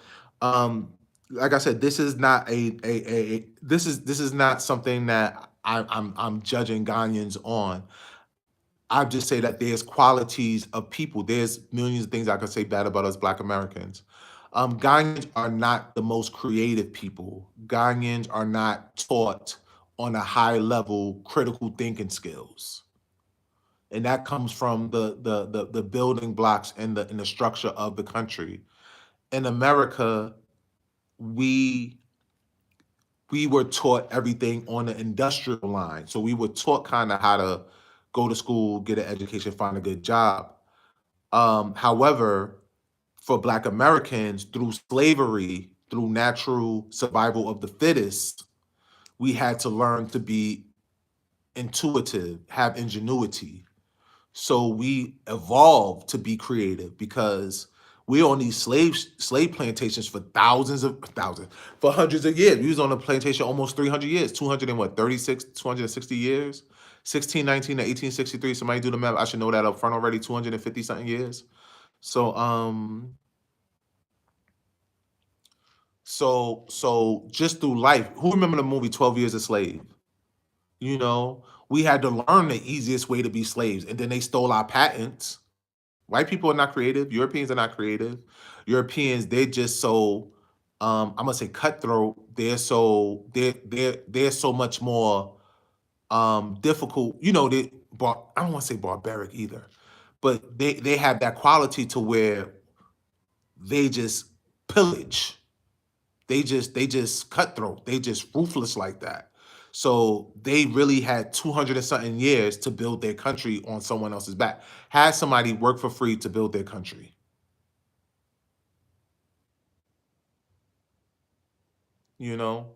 Like I said, this is not this is not something that I'm judging Ghanaians on. I just say that there's qualities of people. There's millions of things I could say bad about us Black Americans. Ghanaians are not the most creative people. Ghanaians are not taught on a high level critical thinking skills, and that comes from the building blocks and the structure of the country. In America, we we were taught everything on the industrial line. So we were taught kind of how to go to school, get an education, find a good job. However, for Black Americans, through slavery, through natural survival of the fittest, we had to learn to be intuitive, have ingenuity. So we evolved to be creative because we on these slave plantations for for hundreds of years. We was on a plantation almost 300 years, 200 and what, 36, 260 years, 1619 to 1863. Somebody do the math. I should know that up front already. 250 something years. So so just through life, who remember the movie 12 Years a Slave? We had to learn the easiest way to be slaves, and then they stole our patents. White people are not creative. Europeans are not creative. Europeans, they're just so I'm gonna say cutthroat. They're so much more difficult. I don't want to say barbaric either, but they have that quality to where they just pillage. They just cutthroat. They just ruthless like that. So they really had 200 and something years to build their country on someone else's back. Had somebody work for free to build their country. You know.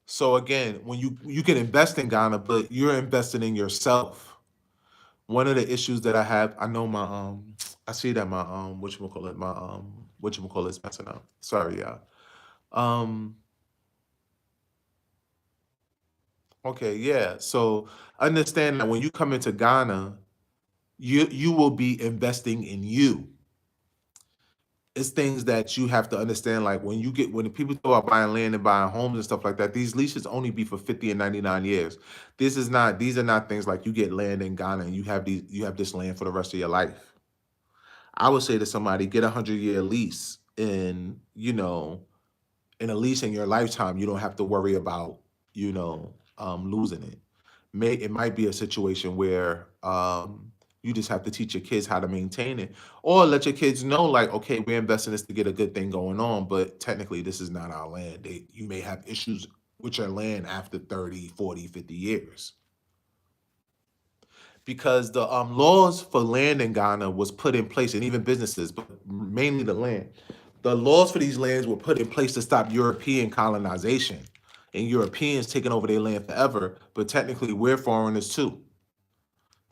So again, when you can invest in Ghana, but you're investing in yourself. One of the issues that I have, I know my I see that my whatchamacallit, my whatchamacallit is messing up. Sorry, y'all. Um, okay, yeah. So understand that when you come into Ghana, you will be investing in you. It's things that you have to understand. Like when people talk about buying land and buying homes and stuff like that, these leases only be for 50 and 99 years. These are not things like you get land in Ghana and you have this land for the rest of your life. I would say to somebody, get a 100-year lease and in a lease in your lifetime, you don't have to worry about, losing it. It might be a situation where you just have to teach your kids how to maintain it, or let your kids know, like, okay, we're investing this to get a good thing going on, but technically this is not our land. You may have issues with your land after 30, 40, 50 years. Because the laws for land in Ghana was put in place, and even businesses, but mainly the land. The laws for these lands were put in place to stop European colonization and Europeans taking over their land forever. But technically, we're foreigners too.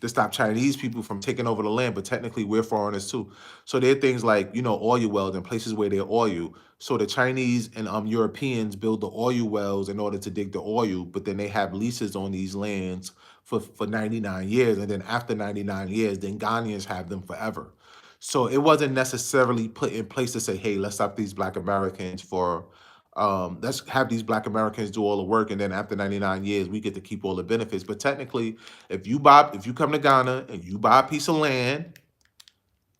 To stop Chinese people from taking over the land, but technically we're foreigners too. So there are things like, oil wells and places where they're oil. So the Chinese and Europeans build the oil wells in order to dig the oil, but then they have leases on these lands for 99 years. And then after 99 years, then Ghanaians have them forever. So it wasn't necessarily put in place to say, hey, let's stop these Black Americans let's have these Black Americans do all the work, and then after 99 years, we get to keep all the benefits. But technically, if you come to Ghana and you buy a piece of land,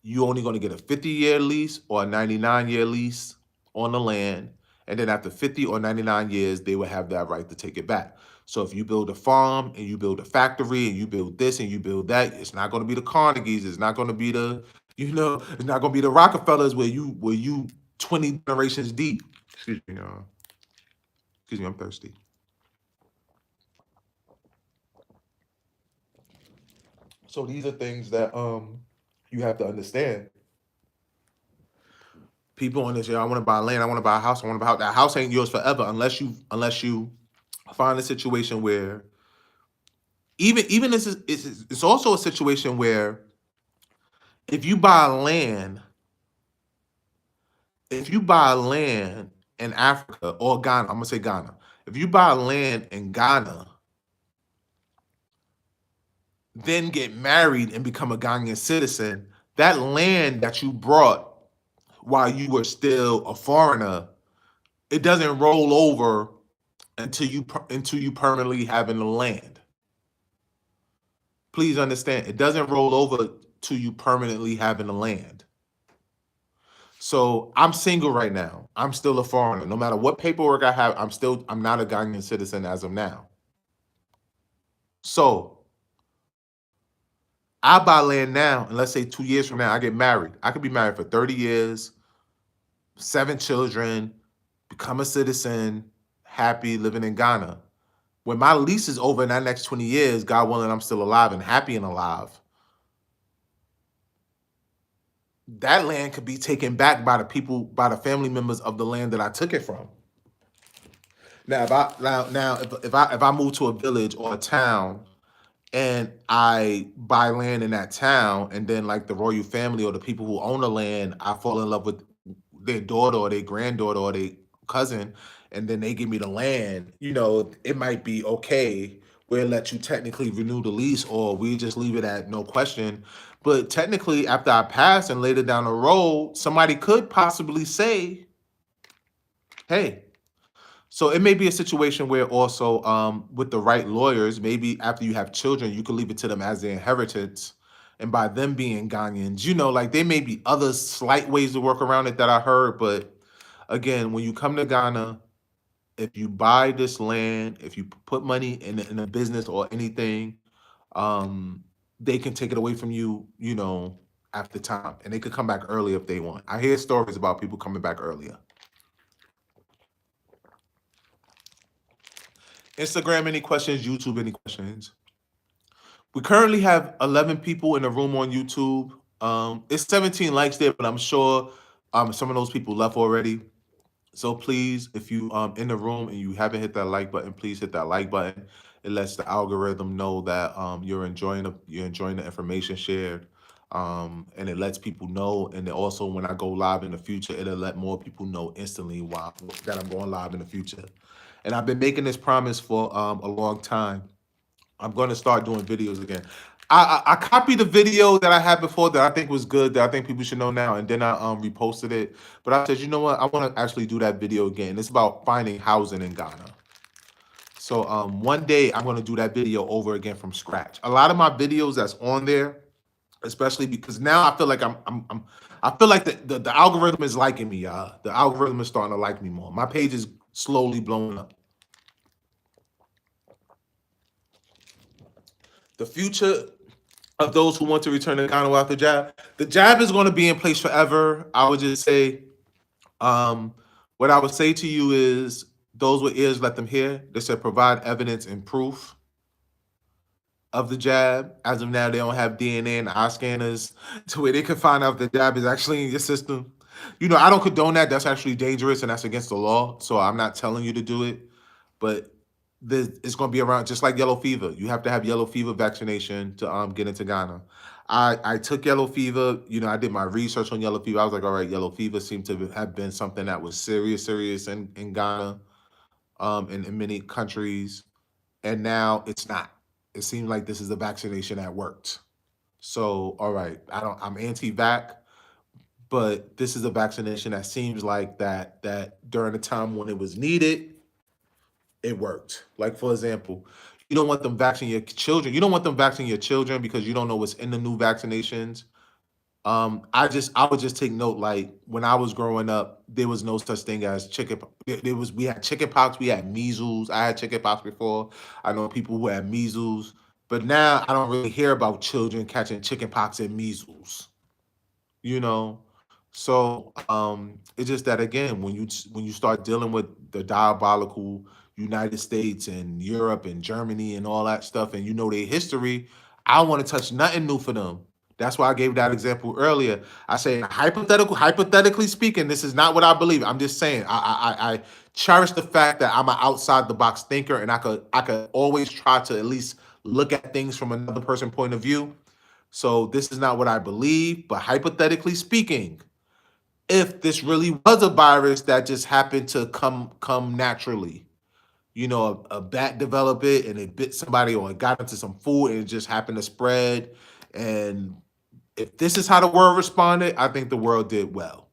you only going to get a 50-year lease or a 99-year lease on the land. And then after 50 or 99 years, they will have that right to take it back. So if you build a farm and you build a factory and you build this and you build that, it's not going to be the Carnegies. It's not going to be it's not going to be the Rockefellers where you 20 generations deep. Excuse me, y'all. Excuse me, I'm thirsty. So these are things that you have to understand. People on this, I want to buy land, I want to buy a house, I want to buy a house. That house ain't yours forever unless you find a situation where even this is it's also a situation where if you buy land, if you buy land in Africa or Ghana, I'm gonna say Ghana. If you buy land in Ghana, then get married and become a Ghanaian citizen, that land that you brought while you were still a foreigner, it doesn't roll over until you permanently having the land. Please understand, it doesn't roll over to you permanently having the land. So I'm single right now. I'm still a foreigner. No matter what paperwork I have, I'm not a Ghanaian citizen as of now. So I buy land now, and let's say 2 years from now, I get married. I could be married for 30 years, 7 children, become a citizen, happy, living in Ghana. When my lease is over in that next 20 years, God willing, I'm still alive and happy and alive, that land could be taken back by the people, by the family members of the land that I took it from. Now, if I move to a village or a town and I buy land in that town, and then like the royal family or the people who own the land, I fall in love with their daughter or their granddaughter or their cousin, and then they give me the land, it might be okay. We'll let you technically renew the lease, or we just leave it at no question. But technically, after I pass and later down the road, somebody could possibly say, hey, so it may be a situation where also with the right lawyers, maybe after you have children, you could leave it to them as their inheritance. And by them being Ghanaians, like there may be other slight ways to work around it that I heard. But again, when you come to Ghana, if you buy this land, if you put money in a business or anything, um, they can take it away from you, after time, and they could come back early if they want. I hear stories about people coming back earlier. Instagram, any questions? YouTube, any questions? We currently have 11 people in the room on YouTube. It's 17 likes there, but I'm sure some of those people left already. So please, if you in the room and you haven't hit that like button, please hit that like button. It lets the algorithm know that you're enjoying the information shared. And it lets people know. And then also when I go live in the future, it'll let more people know instantly that I'm going live in the future. And I've been making this promise for a long time. I'm going to start doing videos again. I copied the video that I had before that I think was good, that I think people should know now, and then I reposted it. But I said, you know what? I want to actually do that video again. It's about finding housing in Ghana. So one day I'm going to do that video over again from scratch. A lot of my videos that's on there, especially because now I feel like I feel like the algorithm is liking me, y'all. The algorithm is starting to like me more. My page is slowly blowing up. The future of those who want to return to Ghana without the jab is going to be in place forever. I would just say, what I would say to you is, those with ears, let them hear. They said provide evidence and proof of the jab. As of now, they don't have DNA and eye scanners to where they can find out if the jab is actually in your system. I don't condone that. That's actually dangerous and that's against the law. So I'm not telling you to do it. But it's going to be around just like yellow fever. You have to have yellow fever vaccination to get into Ghana. I took yellow fever. I did my research on yellow fever. I was like, all right, yellow fever seemed to have been something that was serious in Ghana, in many countries, and now it's not. It seems like this is a vaccination that worked. So, all right, I'm anti-vac, but this is a vaccination that seems like that during the time when it was needed, it worked. Like, for example, you don't want them vaccinating your children. You don't want them vaccinating your children because you don't know what's in the new vaccinations. I would just take note, like when I was growing up, there was no such thing as chicken. We had chicken pox, we had measles. I had chicken pox before. I know people who had measles, but now I don't really hear about children catching chicken pox and measles. you know it's just that, again, when you start dealing with the diabolical United States and Europe and Germany and all that stuff, and their history, I don't want to touch nothing new for them. That's why I gave that example earlier. I say, hypothetically speaking, this is not what I believe. I'm just saying, I cherish the fact that I'm an outside the box thinker, and I could always try to at least look at things from another person's point of view. So this is not what I believe, but hypothetically speaking, if this really was a virus that just happened to come naturally, a bat developed it and it bit somebody or it got into some food and it just happened to spread. And if this is how the world responded, I think the world did well.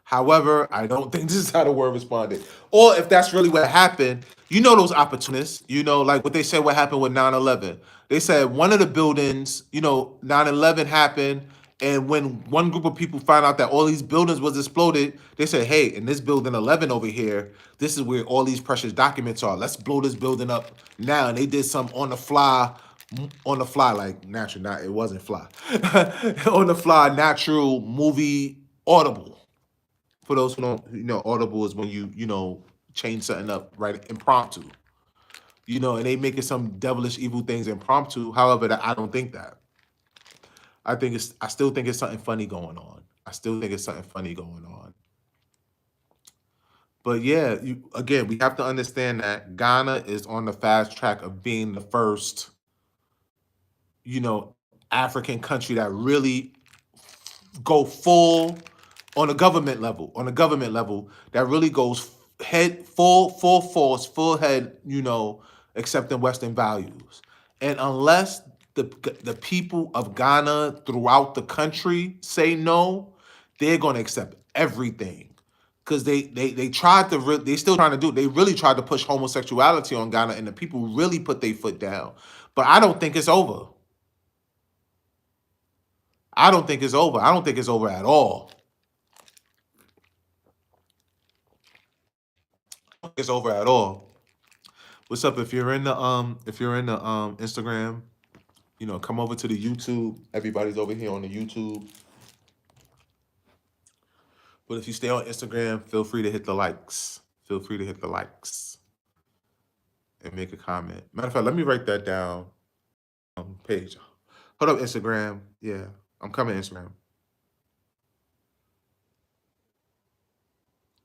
However, I don't think this is how the world responded. Or if that's really what happened, those opportunists, like what they said what happened with 9/11. They said one of the buildings, 9/11 happened, and when one group of people found out that all these buildings was exploded, they said, hey, in this building 11 over here, this is where all these precious documents are. Let's blow this building up now. And they did some on the fly, like natural, not it wasn't fly. On the fly, natural movie audible. For those who don't, audible is when you change something up right impromptu. And they making some devilish evil things impromptu. However, I don't think that. I still think it's something funny going on. I still think it's something funny going on. But yeah, again, we have to understand that Ghana is on the fast track of being the first, African country that really go full on a government level that really goes head full force, full head, accepting Western values. And unless the people of Ghana throughout the country say no, they're going to accept everything. Because they tried to they still trying to do it. They really tried to push homosexuality on Ghana, and the people really put their foot down. But I don't think it's over. I don't think it's over. I don't think it's over at all. it's over at all. What's up? If you're in the Instagram, come over to the YouTube. Everybody's over here on the YouTube. But if you stay on Instagram, feel free to hit the likes. Feel free to hit the likes and make a comment. Matter of fact, let me write that down. Page. Hold up, Instagram. Yeah, I'm coming, Instagram.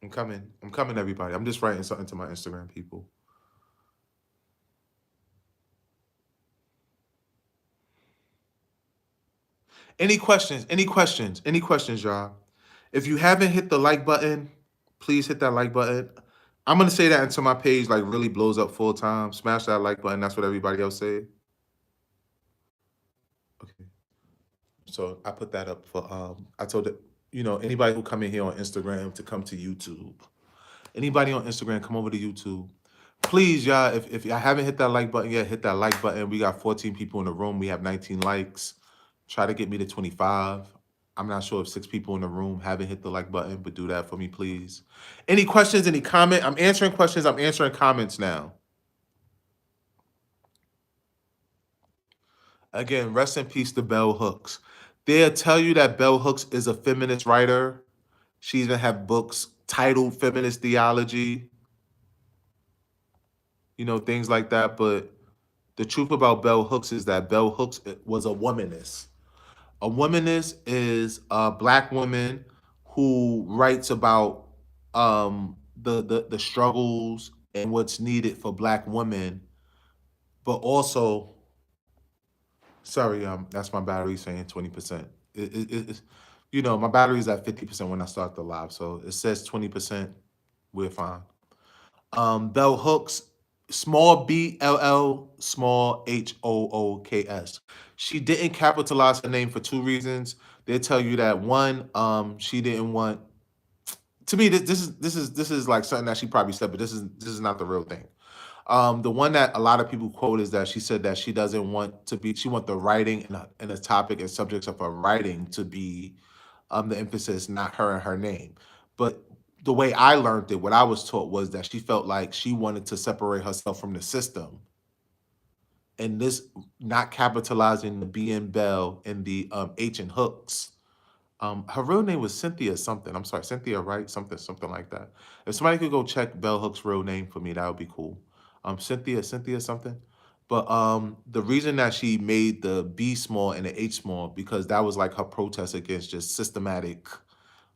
I'm coming. I'm coming, everybody. I'm just writing something to my Instagram people. Any questions? Any questions? Any questions, y'all? If you haven't hit the like button, please hit that like button. I'm gonna say that until my page like really blows up full time. Smash that like button. That's what everybody else said. Okay. So I put that up for I told it, anybody who come in here on Instagram to come to YouTube. Anybody on Instagram, come over to YouTube. Please, y'all, if y'all haven't hit that like button yet, hit that like button. We got 14 people in the room. We have 19 likes. Try to get me to 25. I'm not sure if 6 people in the room haven't hit the like button, but do that for me, please. Any questions, any comment? I'm answering questions. I'm answering comments now. Again, rest in peace to Bell Hooks. They'll tell you that Bell Hooks is a feminist writer. She even have books titled Feminist Theology, things like that. But the truth about Bell Hooks is that Bell Hooks was a womanist. A womanist is a black woman who writes about the struggles and what's needed for black women, but also, sorry, that's my battery saying 20%. It's, my battery is at 50% when I start the live, so it says 20%. We're fine. Bell Hooks, small BLL, small HOOKS. She didn't capitalize her name for 2 reasons. They tell you that one, she didn't want. To me, this is like something that she probably said, but this is not the real thing. The one that a lot of people quote is that she said that she doesn't want to be. She want the writing and the topic and subjects of her writing to be the emphasis, not her and her name. But the way I learned it, what I was taught was that she felt like she wanted to separate herself from the system. And this not capitalizing the B and Bell and the H and Hooks. Her real name was Cynthia something. I'm sorry, Cynthia Wright, something like that. If somebody could go check Bell Hooks' real name for me, that would be cool. Cynthia something. But the reason that she made the B small and the H small because that was like her protest against just systematic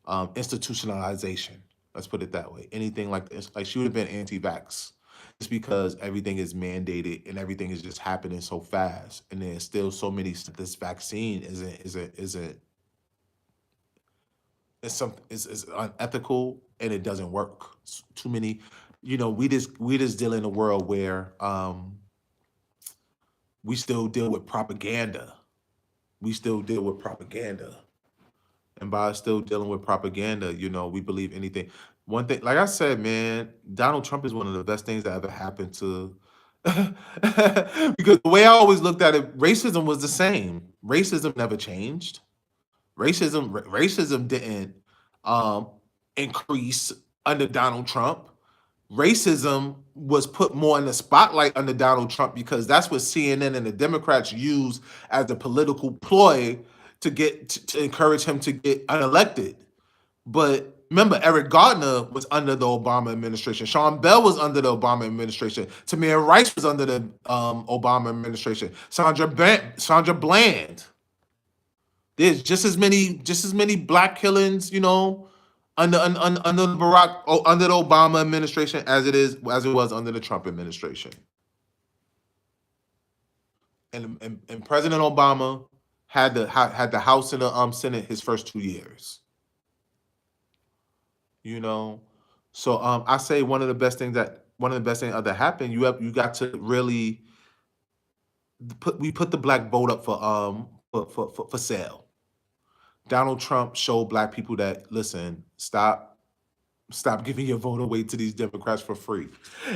institutionalization. Let's put it that way. Anything like this, like she would have been anti-vax. It's because everything is mandated and everything is just happening so fast, and there's still so many. This vaccine isn't. It's something is unethical and it doesn't work. It's too many. We just deal in a world where we still deal with propaganda. We still deal with propaganda. And by still dealing with propaganda, we believe anything. One thing, like I said, man, Donald Trump is one of the best things that ever happened to. Because the way I always looked at it, racism was the same. Racism never changed. Racism didn't um, increase under Donald Trump. Racism was put more in the spotlight under Donald Trump because that's what CNN and the Democrats use as a political ploy to encourage him to get unelected. But remember, Eric Gardner was under the Obama administration. Sean Bell was under the Obama administration. Tamir Rice was under the Obama administration. Sandra Bland. There's just as many black killings, under under the Obama administration as it was under the Trump administration. And President Obama had the House and the Senate his first 2 years. So I say one of the best things that happened. You got to really put the black vote up for sale. Donald Trump showed black people that, listen, stop giving your vote away to these Democrats for free.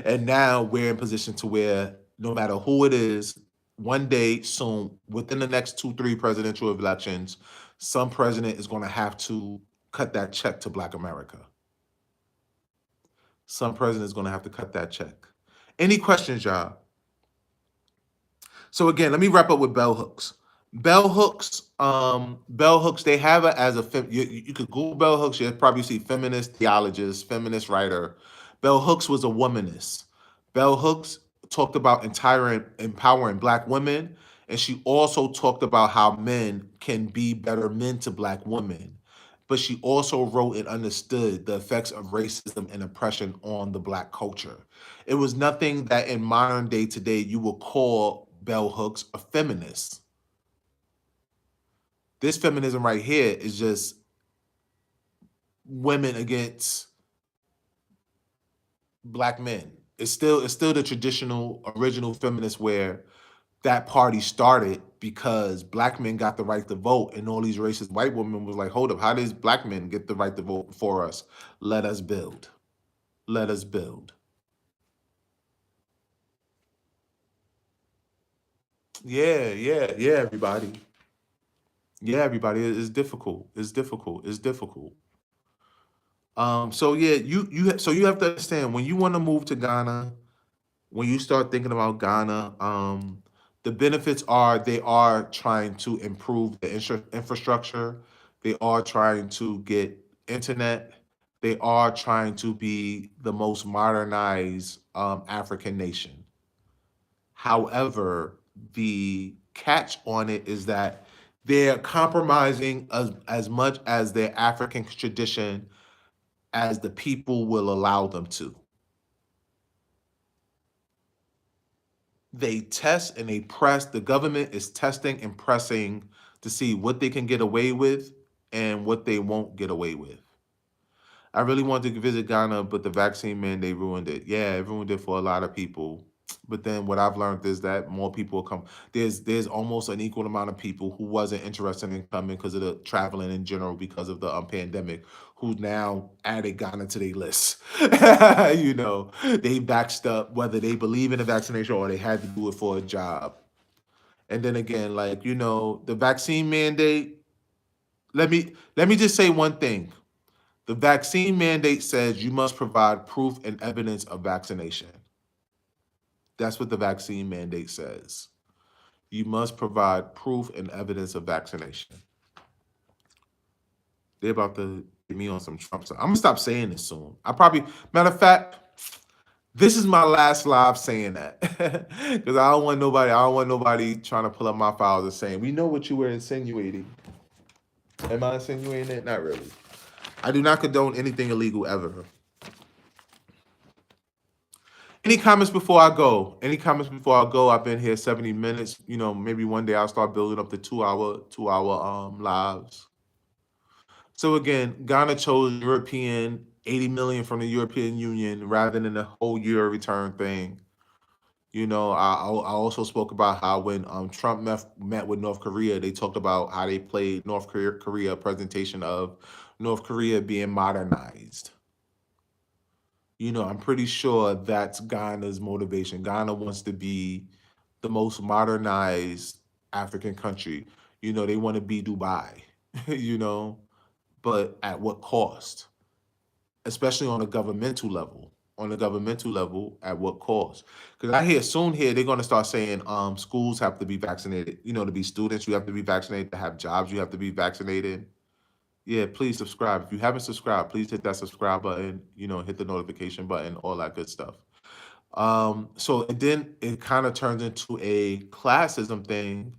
And now we're in position to where no matter who it is, one day soon, within the next 2-3 presidential elections, some president is going to have to cut that check to Black America. Some president's going to have to cut that check. Any questions, y'all? So again, let me wrap up with bell hooks. Bell hooks. They have it as a you could Google bell hooks. You'll probably see feminist theologist, feminist writer. Bell hooks was a womanist. Bell hooks talked about empowering Black women, and she also talked about how men can be better men to Black women. But she also wrote and understood the effects of racism and oppression on the Black culture. It was nothing that in modern day today you would call bell hooks a feminist. This feminism right here is just women against Black men. It's still the traditional original feminist where that party started because Black men got the right to vote, and all these racist white women was like, hold up, how does Black men get the right to vote for us? Let us build. Let us build. Yeah, everybody. Yeah, everybody. It's difficult. It's difficult. It's difficult. So yeah, so you have to understand when you want to move to Ghana, when you start thinking about Ghana, the benefits are they are trying to improve the infrastructure. They are trying to get internet. They are trying to be the most modernized African nation. However, the catch on it is that they're compromising as much as their African tradition as the people will allow them to. They test and they press. The government is testing and pressing to see what they can get away with and what they won't get away with. I really wanted to visit Ghana, but the vaccine mandate ruined it. Yeah, it ruined it for a lot of people. But then what I've learned is that more people come. There's almost an equal amount of people who wasn't interested in coming because of the traveling in general because of the pandemic, who now added Ghana to their list. They baxed up whether they believe in the vaccination or they had to do it for a job. And then again, like the vaccine mandate. Let me just say one thing. The vaccine mandate says you must provide proof and evidence of vaccination. That's what the vaccine mandate says. You must provide proof and evidence of vaccination. They're about to get me on some Trump stuff. I'm gonna stop saying this soon. Matter of fact, this is my last live saying that because I don't want nobody. I don't want nobody trying to pull up my files and saying we know what you were insinuating. Am I insinuating it? Not really. I do not condone anything illegal ever. Any comments before I go? Any comments before I go? I've been here 70 minutes. Maybe one day I'll start building up the 2 hour lives. So again, Ghana chose European 80 million from the European Union rather than the whole year return thing. I also spoke about how when Trump met with North Korea, they talked about how they played North Korea presentation of North Korea being modernized. I'm pretty sure that's Ghana's motivation. Ghana wants to be the most modernized African country. They want to be Dubai, but at what cost? Especially on a governmental level. On a governmental level, at what cost? Because I hear soon here they're going to start saying schools have to be vaccinated. To be students, you have to be vaccinated. To have jobs, you have to be vaccinated. Yeah, please subscribe. If you haven't subscribed, please hit that subscribe button, hit the notification button, all that good stuff. So and then it kind of turns into a classism thing,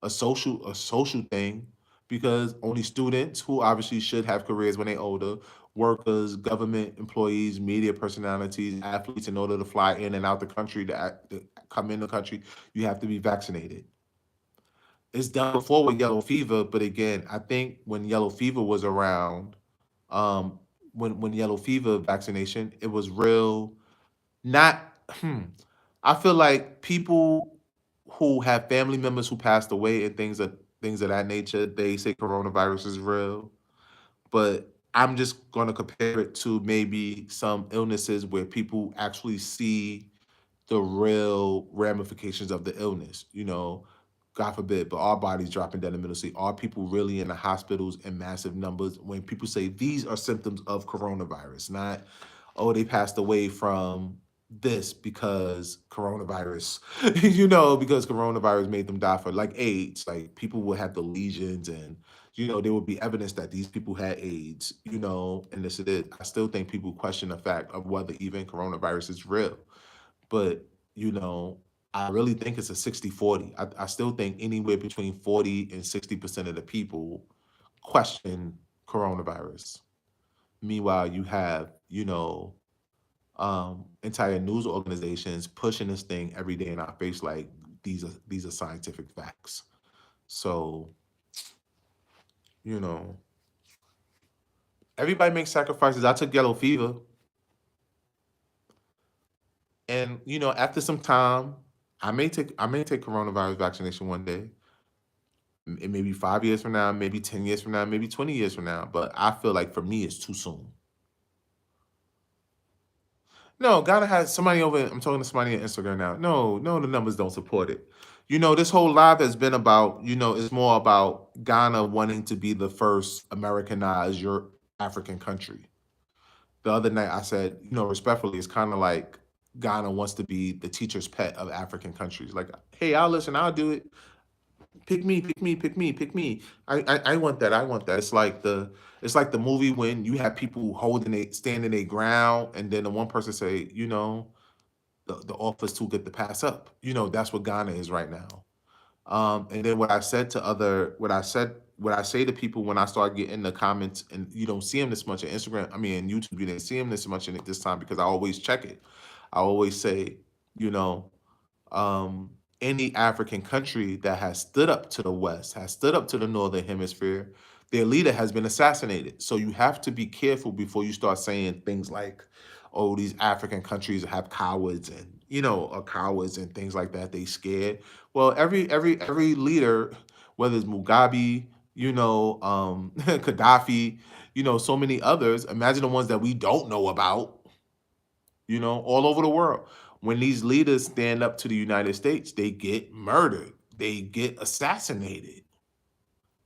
a social thing, because only students who obviously should have careers when they're older, workers, government employees, media personalities, athletes, in order to fly in and out the country to come in the country, you have to be vaccinated. It's done before with yellow fever, but again, I think when yellow fever was around, um, when yellow fever vaccination, it was real. Not, I feel like people who have family members who passed away and things of that nature, they say coronavirus is real, but I'm just gonna compare it to maybe some illnesses where people actually see the real ramifications of the illness. God forbid, but our bodies dropping down the middle. See, are people really in the hospitals in massive numbers when people say these are symptoms of coronavirus, not oh, they passed away from this because coronavirus, because coronavirus made them die for like AIDS. Like people would have the lesions and, there would be evidence that these people had AIDS, and this is it. I still think people question the fact of whether even coronavirus is real. But, you know, I really think it's a 60-40. I still think anywhere between 40 and 60% of the people question coronavirus. Meanwhile, you have, entire news organizations pushing this thing every day in our face like these are scientific facts. So, you know, everybody makes sacrifices. I took yellow fever, and after some time, I may take coronavirus vaccination one day. It may be 5 years from now, maybe 10 years from now, maybe 20 years from now. But I feel like for me, it's too soon. No, Ghana has somebody over. I'm talking to somebody on Instagram now. No, no, the numbers don't support it. This whole live has been about, it's more about Ghana wanting to be the first Americanized African country. The other night I said, respectfully, it's kind of like Ghana wants to be the teacher's pet of African countries. Like, hey, I'll listen, I'll do it. Pick me, pick me, pick me, pick me. I want that. I want that. It's like the movie when you have people standing their ground, and then the one person say, the offer's too good to pass up. That's what Ghana is right now. And then what I say to people when I start getting the comments, and you don't see them this much on Instagram. I mean, on YouTube, you didn't see them this much in it this time because I always check it. I always say, you know, um, any African country that has stood up to the West, has stood up to the Northern Hemisphere, their leader has been assassinated. So you have to be careful before you start saying things like, "Oh, these African countries have cowards and are cowards and things like that. They scared." Well, every leader, whether it's Mugabe, Gaddafi, so many others. Imagine the ones that we don't know about, all over the world. When these leaders stand up to the United States, they get murdered, they get assassinated.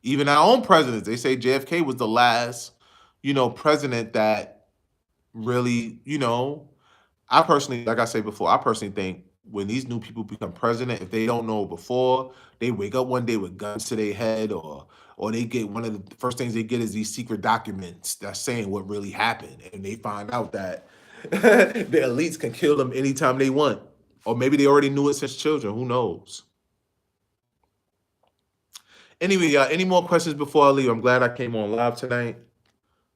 Even our own presidents, they say JFK was the last, president that really, I personally, like I said before, I personally think when these new people become president, if they don't know before, they wake up one day with guns to their head, or they get one of the first things they get is these secret documents that's saying what really happened, and they find out that the elites can kill them anytime they want, or maybe they already knew it since children. Who knows? Anyway, any more questions before I leave? I'm glad I came on live tonight.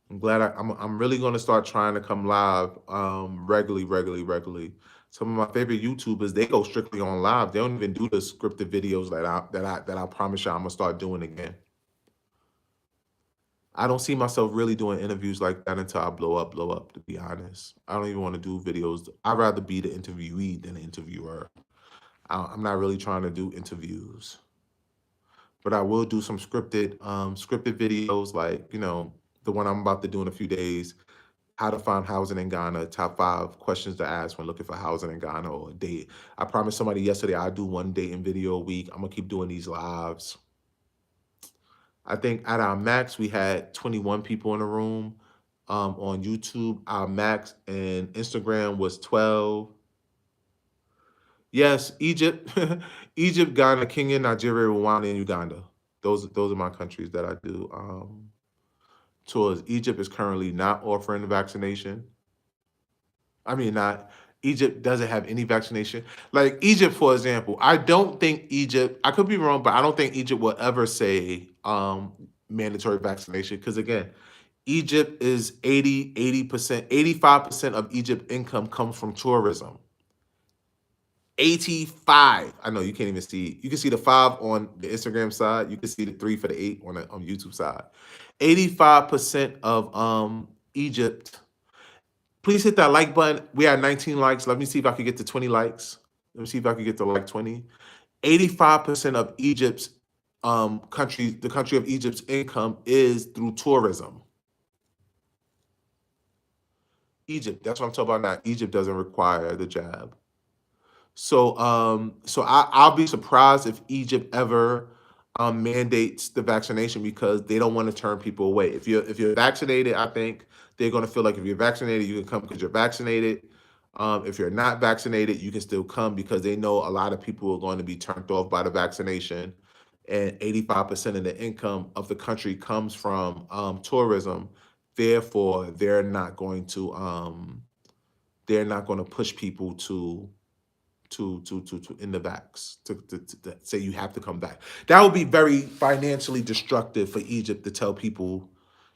I'm really gonna start trying to come live regularly. Some of my favorite YouTubers, they go strictly on live. They don't even do the scripted videos that I promise you I'm gonna start doing again. I don't see myself really doing interviews like that until I blow up, to be honest. I don't even want to do videos. I'd rather be the interviewee than the interviewer. I'm not really trying to do interviews. But I will do some scripted videos like, the one I'm about to do in a few days, how to find housing in Ghana, top 5 questions to ask when looking for housing in Ghana, or a date. I promised somebody yesterday I'd do one dating video a week. I'm gonna keep doing these lives. I think at our max we had 21 people in the room. On YouTube, our max and Instagram was 12. Yes, Egypt, Egypt, Ghana, Kenya, Nigeria, Rwanda, and Uganda. Those are my countries that I do tours. Egypt is currently not offering the vaccination. I mean, not Egypt doesn't have any vaccination. Like Egypt, for example, I don't think Egypt. I could be wrong, but I don't think Egypt will ever say mandatory vaccination because again, Egypt is 80%, 85% of Egypt income comes from tourism. 85. I know you can't even see. You can see the 5 on the Instagram side. You can see the 3 for the 8 on YouTube side. 85% of Egypt. Please hit that like button. We had 19 likes. Let me see if I can get to 20 likes. Let me see if I can get to like 20. 85% of Egypt's the country of Egypt's income is through tourism. Egypt, that's what I'm talking about now. Egypt doesn't require the jab. So I'll be surprised if Egypt ever mandates the vaccination because they don't want to turn people away. If you're vaccinated, I think they're going to feel like if you're vaccinated, you can come because you're vaccinated. If you're not vaccinated, you can still come because they know a lot of people are going to be turned off by the vaccination. And 85% of the income of the country comes from tourism. Therefore, they're not going to push people to in the vax to say you have to come back. That would be very financially destructive for Egypt to tell people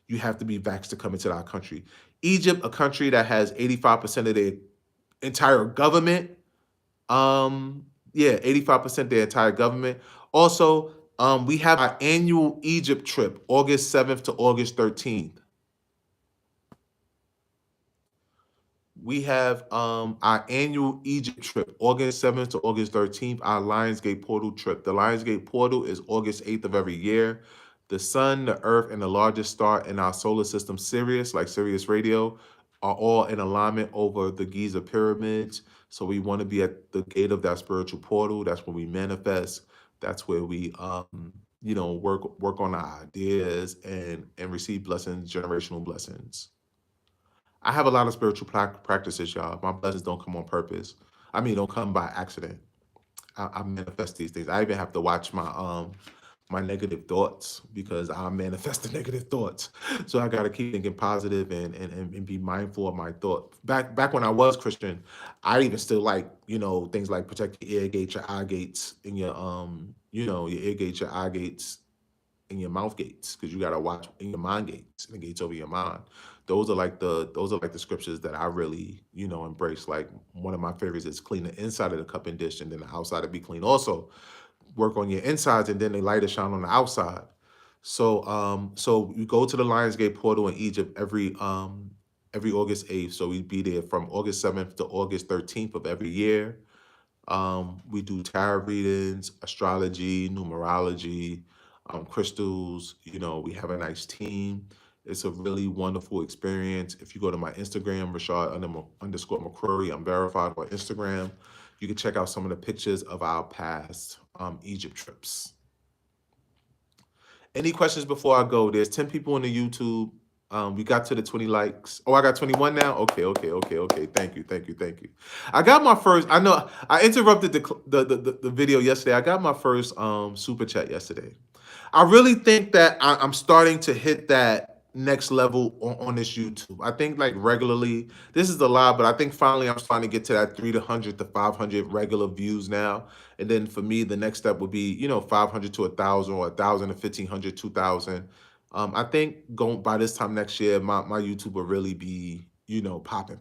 you have to be vaxxed to come into our country. Egypt, a country that has 85% of their entire government, yeah, 85% of their entire government. Also, we have our annual Egypt trip, August 7th to August 13th. We have our annual Egypt trip, August 7th to August 13th, our Lionsgate Portal trip. The Lionsgate Portal is August 8th of every year. The sun, the earth, and the largest star in our solar system, Sirius, like Sirius Radio, are all in alignment over the Giza pyramids. So we want to be at the gate of that spiritual portal. That's where we manifest. That's where we work on our ideas and receive blessings, generational blessings. I have a lot of spiritual practices, y'all. My blessings don't come on purpose. I mean, don't come by accident. I manifest these things. I even have to watch my negative thoughts because I manifest the negative thoughts. So I got to keep thinking positive and be mindful of my thought. Back when I was Christian, I even still like things like protect your ear gates, your eye gates, and your ear gates, your eye gates, in your mouth gates because you got to watch in your mind gates and the gates over your mind. Those are like the scriptures that I really embrace. Like one of my favorites is clean the inside of the cup and dish and then the outside to be clean. Also work on your insides and then the light is shine on the outside. So you go to the Lionsgate portal in Egypt every August 8th. So we be there from August 7th to August 13th of every year. We do tarot readings, astrology, numerology, crystals. We have a nice team. It's a really wonderful experience. If you go to my Instagram, Rashad underscore McCrorey, I'm verified on Instagram. You can check out some of the pictures of our past Egypt trips. Any questions before I go? There's 10 people on the YouTube. We got to the 20 likes. Oh, I got 21 now? Okay. Thank you. I got my first, I know I interrupted the video yesterday. I got my first super chat yesterday. I really think that I'm starting to hit that next level on this YouTube. I think like regularly, this is a lot, but I think finally I'm starting to get to that 300 to 500 regular views now. And then for me, the next step would be, 500 to 1,000 or 1,000 to 1,500, 2,000. I think going by this time next year, my YouTube will really be, popping.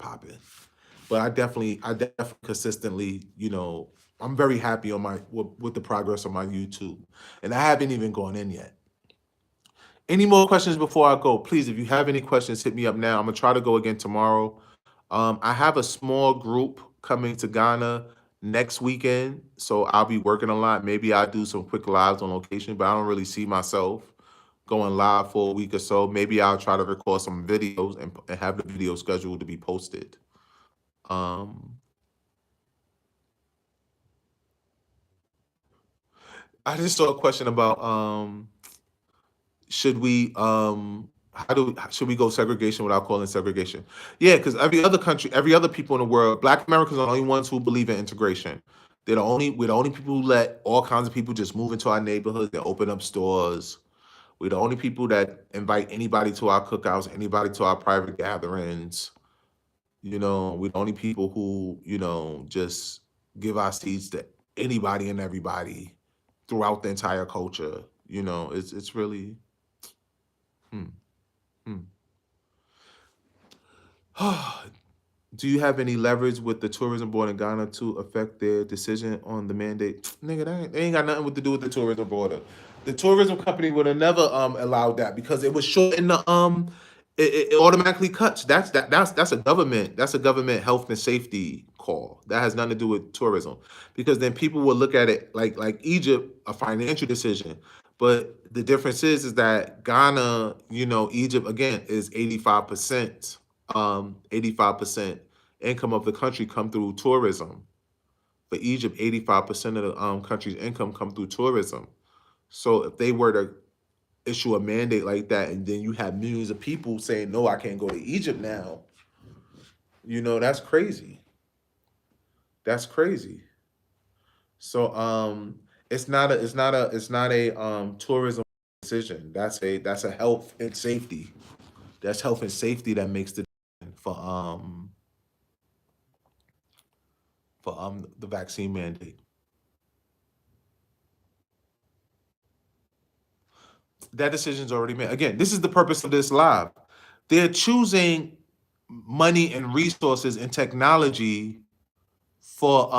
But I definitely consistently, I'm very happy on with the progress on my YouTube, and I haven't even gone in yet. Any more questions before I go? Please, if you have any questions, hit me up now. I'm gonna try to go again tomorrow. I have a small group coming to Ghana next weekend, so I'll be working a lot. Maybe I'll do some quick lives on location, but I don't really see myself going live for a week or so. Maybe I'll try to record some videos and have the video scheduled to be posted. I just saw a question about should we should we go segregation without calling segregation? Yeah, because every other country, every other people in the world, Black Americans are the only ones who believe in integration. We're the only people who let all kinds of people just move into our neighborhoods. They open up stores. We're the only people that invite anybody to our cookouts, anybody to our private gatherings. We're the only people who, just give our seats to anybody and everybody throughout the entire culture. It's really hmm, hmm. Do you have any leverage with the tourism board in Ghana to affect their decision on the mandate? Nigga, they ain't got nothing to do with the tourism board. The tourism company would have never allowed that because it was short in the it automatically cuts. That's a government health and safety call. That has nothing to do with tourism. Because then people will look at it like Egypt, a financial decision. But the difference is that Ghana, Egypt again is 85%. 85% income of the country come through tourism. For Egypt, 85% of the country's income come through tourism. So if they were to issue a mandate like that, and then you have millions of people saying, "No, I can't go to Egypt now," that's crazy. That's crazy. So it's not a tourism decision. That's a health and safety. That's health and safety that makes the for the vaccine mandate. That decision's already made. Again, this is the purpose of this live. They're choosing money and resources and technology for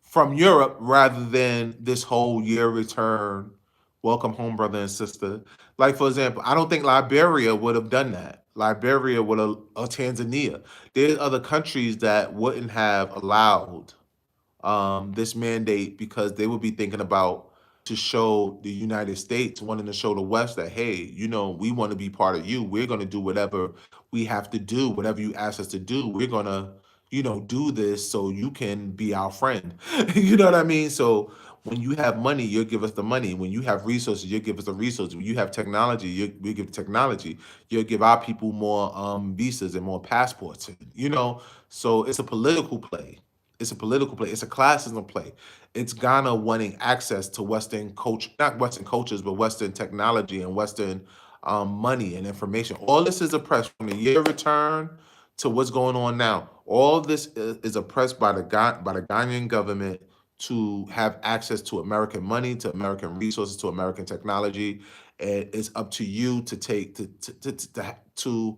from Europe rather than this whole year return, welcome home, brother and sister. Like for example, I don't think Liberia would have done that. Liberia would have, or Tanzania. There's other countries that wouldn't have allowed this mandate because they would be thinking about to show the United States, wanting to show the West that, hey, we want to be part of you. We're going to do whatever we have to do, whatever you ask us to do. We're going to, do this so you can be our friend. You know what I mean? So when you have money, you'll give us the money. When you have resources, you'll give us the resources. When you have technology, we give technology. You'll give our people more visas and more passports. So it's a political play. It's a political play. It's a classism play. It's Ghana wanting access to Western culture, not Western cultures, but Western technology and Western money and information. All this is oppressed from the year return to what's going on now. All this is oppressed by the Ghanaian government to have access to American money, to American resources, to American technology. And it's up to you to take to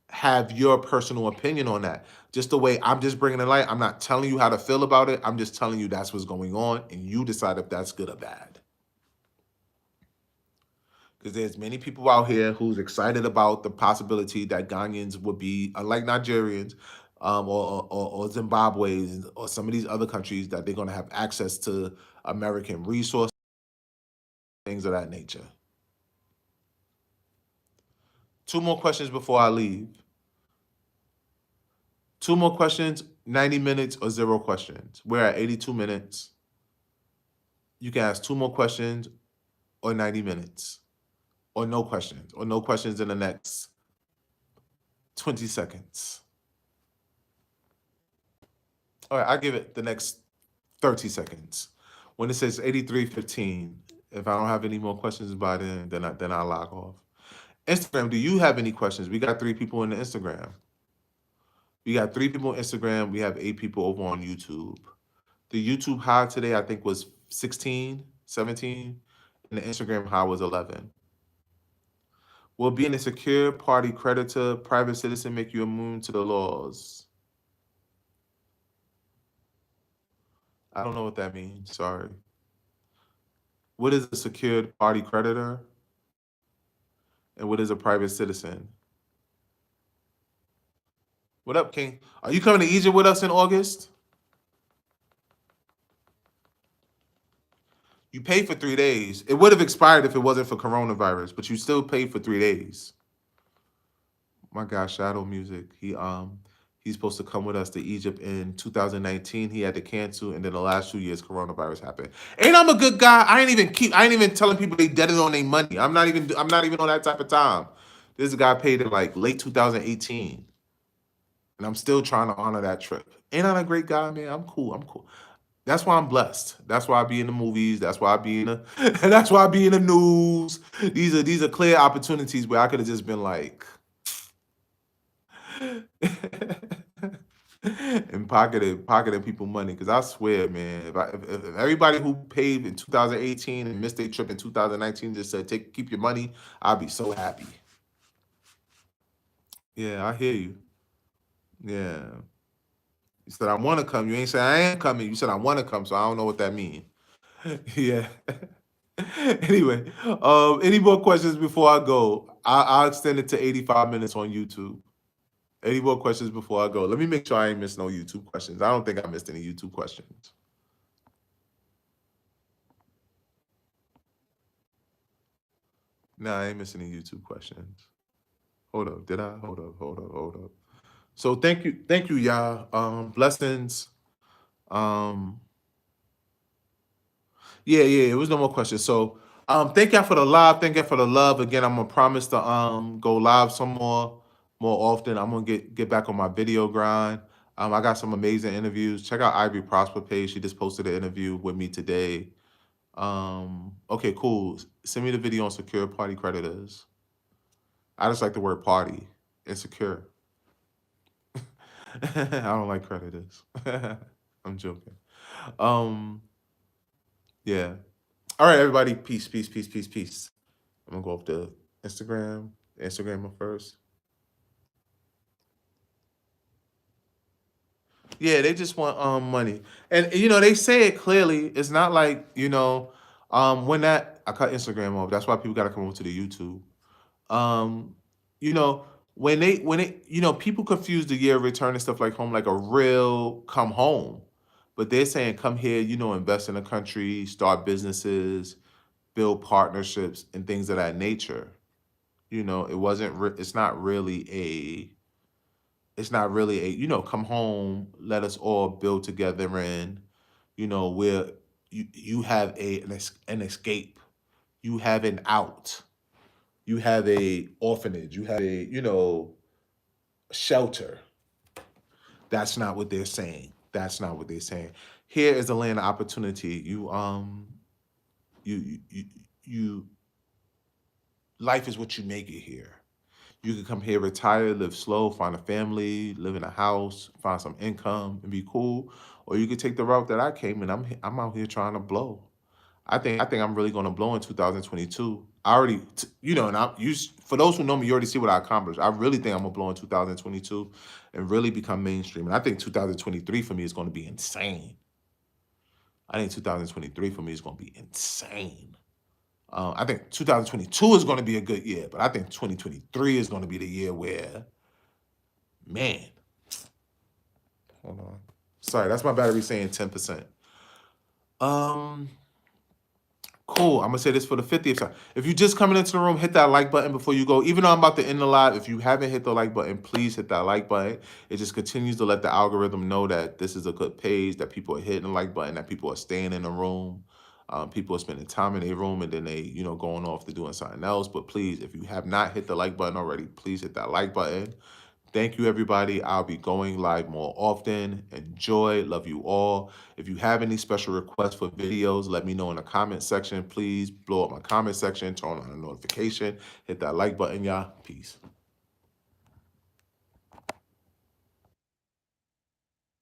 have your personal opinion on that. Just the way I'm just bringing it light. I'm not telling you how to feel about it. I'm just telling you that's what's going on, and you decide if that's good or bad. Because there's many people out here who's excited about the possibility that Ghanaians would be, unlike Nigerians, or Zimbabweans, or some of these other countries, that they're going to have access to American resources, things of that nature. Two more questions before I leave. Two more questions, 90 minutes or zero questions. We're at 82 minutes. You can ask two more questions or 90 minutes or no questions in the next 20 seconds. All right, I give it the next 30 seconds. When it says 83:15, if I don't have any more questions by then I'll log off. Instagram, do you have any questions? We got 3 people in the Instagram. We got 3 people on Instagram. We have 8 people over on YouTube. The YouTube high today, I think, was 16, 17, and the Instagram high was 11. Will being a secure party creditor, private citizen make you immune to the laws? I don't know what that means. Sorry. What is a secured party creditor? And what is a private citizen? What up, King? Are you coming to Egypt with us in August? You paid for 3 days. It would have expired if it wasn't for coronavirus, but you still paid for 3 days. My guy, Shadow Music, he's supposed to come with us to Egypt in 2019. He had to cancel, and then the last 2 years, coronavirus happened. And I'm a good guy. I ain't even telling people they dead on their money. I'm not even on that type of time. This guy paid it like late 2018, and I'm still trying to honor that trip. Ain't I a great guy, man? I'm cool. I'm cool. That's why I'm blessed. That's why I be in the movies. That's why I be in the that's why I be in the news. These are clear opportunities where I could have just been like and pocketing people money. Because I swear, man, if everybody who paid in 2018 and missed their trip in 2019 just said keep your money, I'd be so happy. Yeah, I hear you. Yeah. You said I want to come. You ain't say I am coming. You said I want to come, so I don't know what that means. Yeah. Anyway, any more questions before I go? I'll extend it to 85 minutes on YouTube. Any more questions before I go? Let me make sure I ain't missed no YouTube questions. I don't think I missed any YouTube questions. Nah, I ain't missing any YouTube questions. Hold up. Did I? Hold up. So thank you, y'all. Blessings. Um, Yeah, it was no more questions. So thank y'all for the live. Thank y'all for the love. Again, I'm gonna promise to go live some more often. I'm gonna get back on my video grind. I got some amazing interviews. Check out Ivory Prosper page. She just posted an interview with me today. Okay, cool. Send me the video on secure party creditors. I just like the word party. Insecure. I don't like creditors. I'm joking. Um, yeah. All right, everybody. Peace, peace, peace, peace, peace. I'm gonna go up to Instagram. Instagram first. Yeah, they just want money. And they say it clearly. It's not like, when that I cut Instagram off. That's why people gotta come over to the YouTube. Um, you know, when people confuse the year of return and stuff like home like a real come home. But they're saying come here, invest in the country, start businesses, build partnerships and things of that nature. It's not really come home, let us all build together and, where you have an escape, you have an out, you have a orphanage, you have a, shelter. That's not what they're saying. That's not what they're saying. Here is a land of opportunity. You, you, life is what you make it here. You can come here, retire, live slow, find a family, live in a house, find some income, and be cool. Or you could take the route that I came, and I'm out here trying to blow. I think I'm really going to blow in 2022. I already, and for those who know me, you already see what I accomplished. I really think I'm gonna blow in 2022 and really become mainstream. And I think 2023 for me is going to be insane. I think 2023 for me is going to be insane. I think 2022 is going to be a good year, but I think 2023 is going to be the year where, man, hold on. Sorry, that's my battery saying 10%. Cool. I'm gonna say this for the 50th time. If you just coming into the room, hit that like button before you go. Even though I'm about to end the live, if you haven't hit the like button, please hit that like button. It just continues to let the algorithm know that this is a good page, that people are hitting the like button, that people are staying in the room. People are spending time in their room and then they, going off to doing something else. But please, if you have not hit the like button already, please hit that like button. Thank you, everybody. I'll be going live more often. Enjoy. Love you all. If you have any special requests for videos, let me know in the comment section. Please blow up my comment section, turn on the notification, hit that like button, y'all. Peace.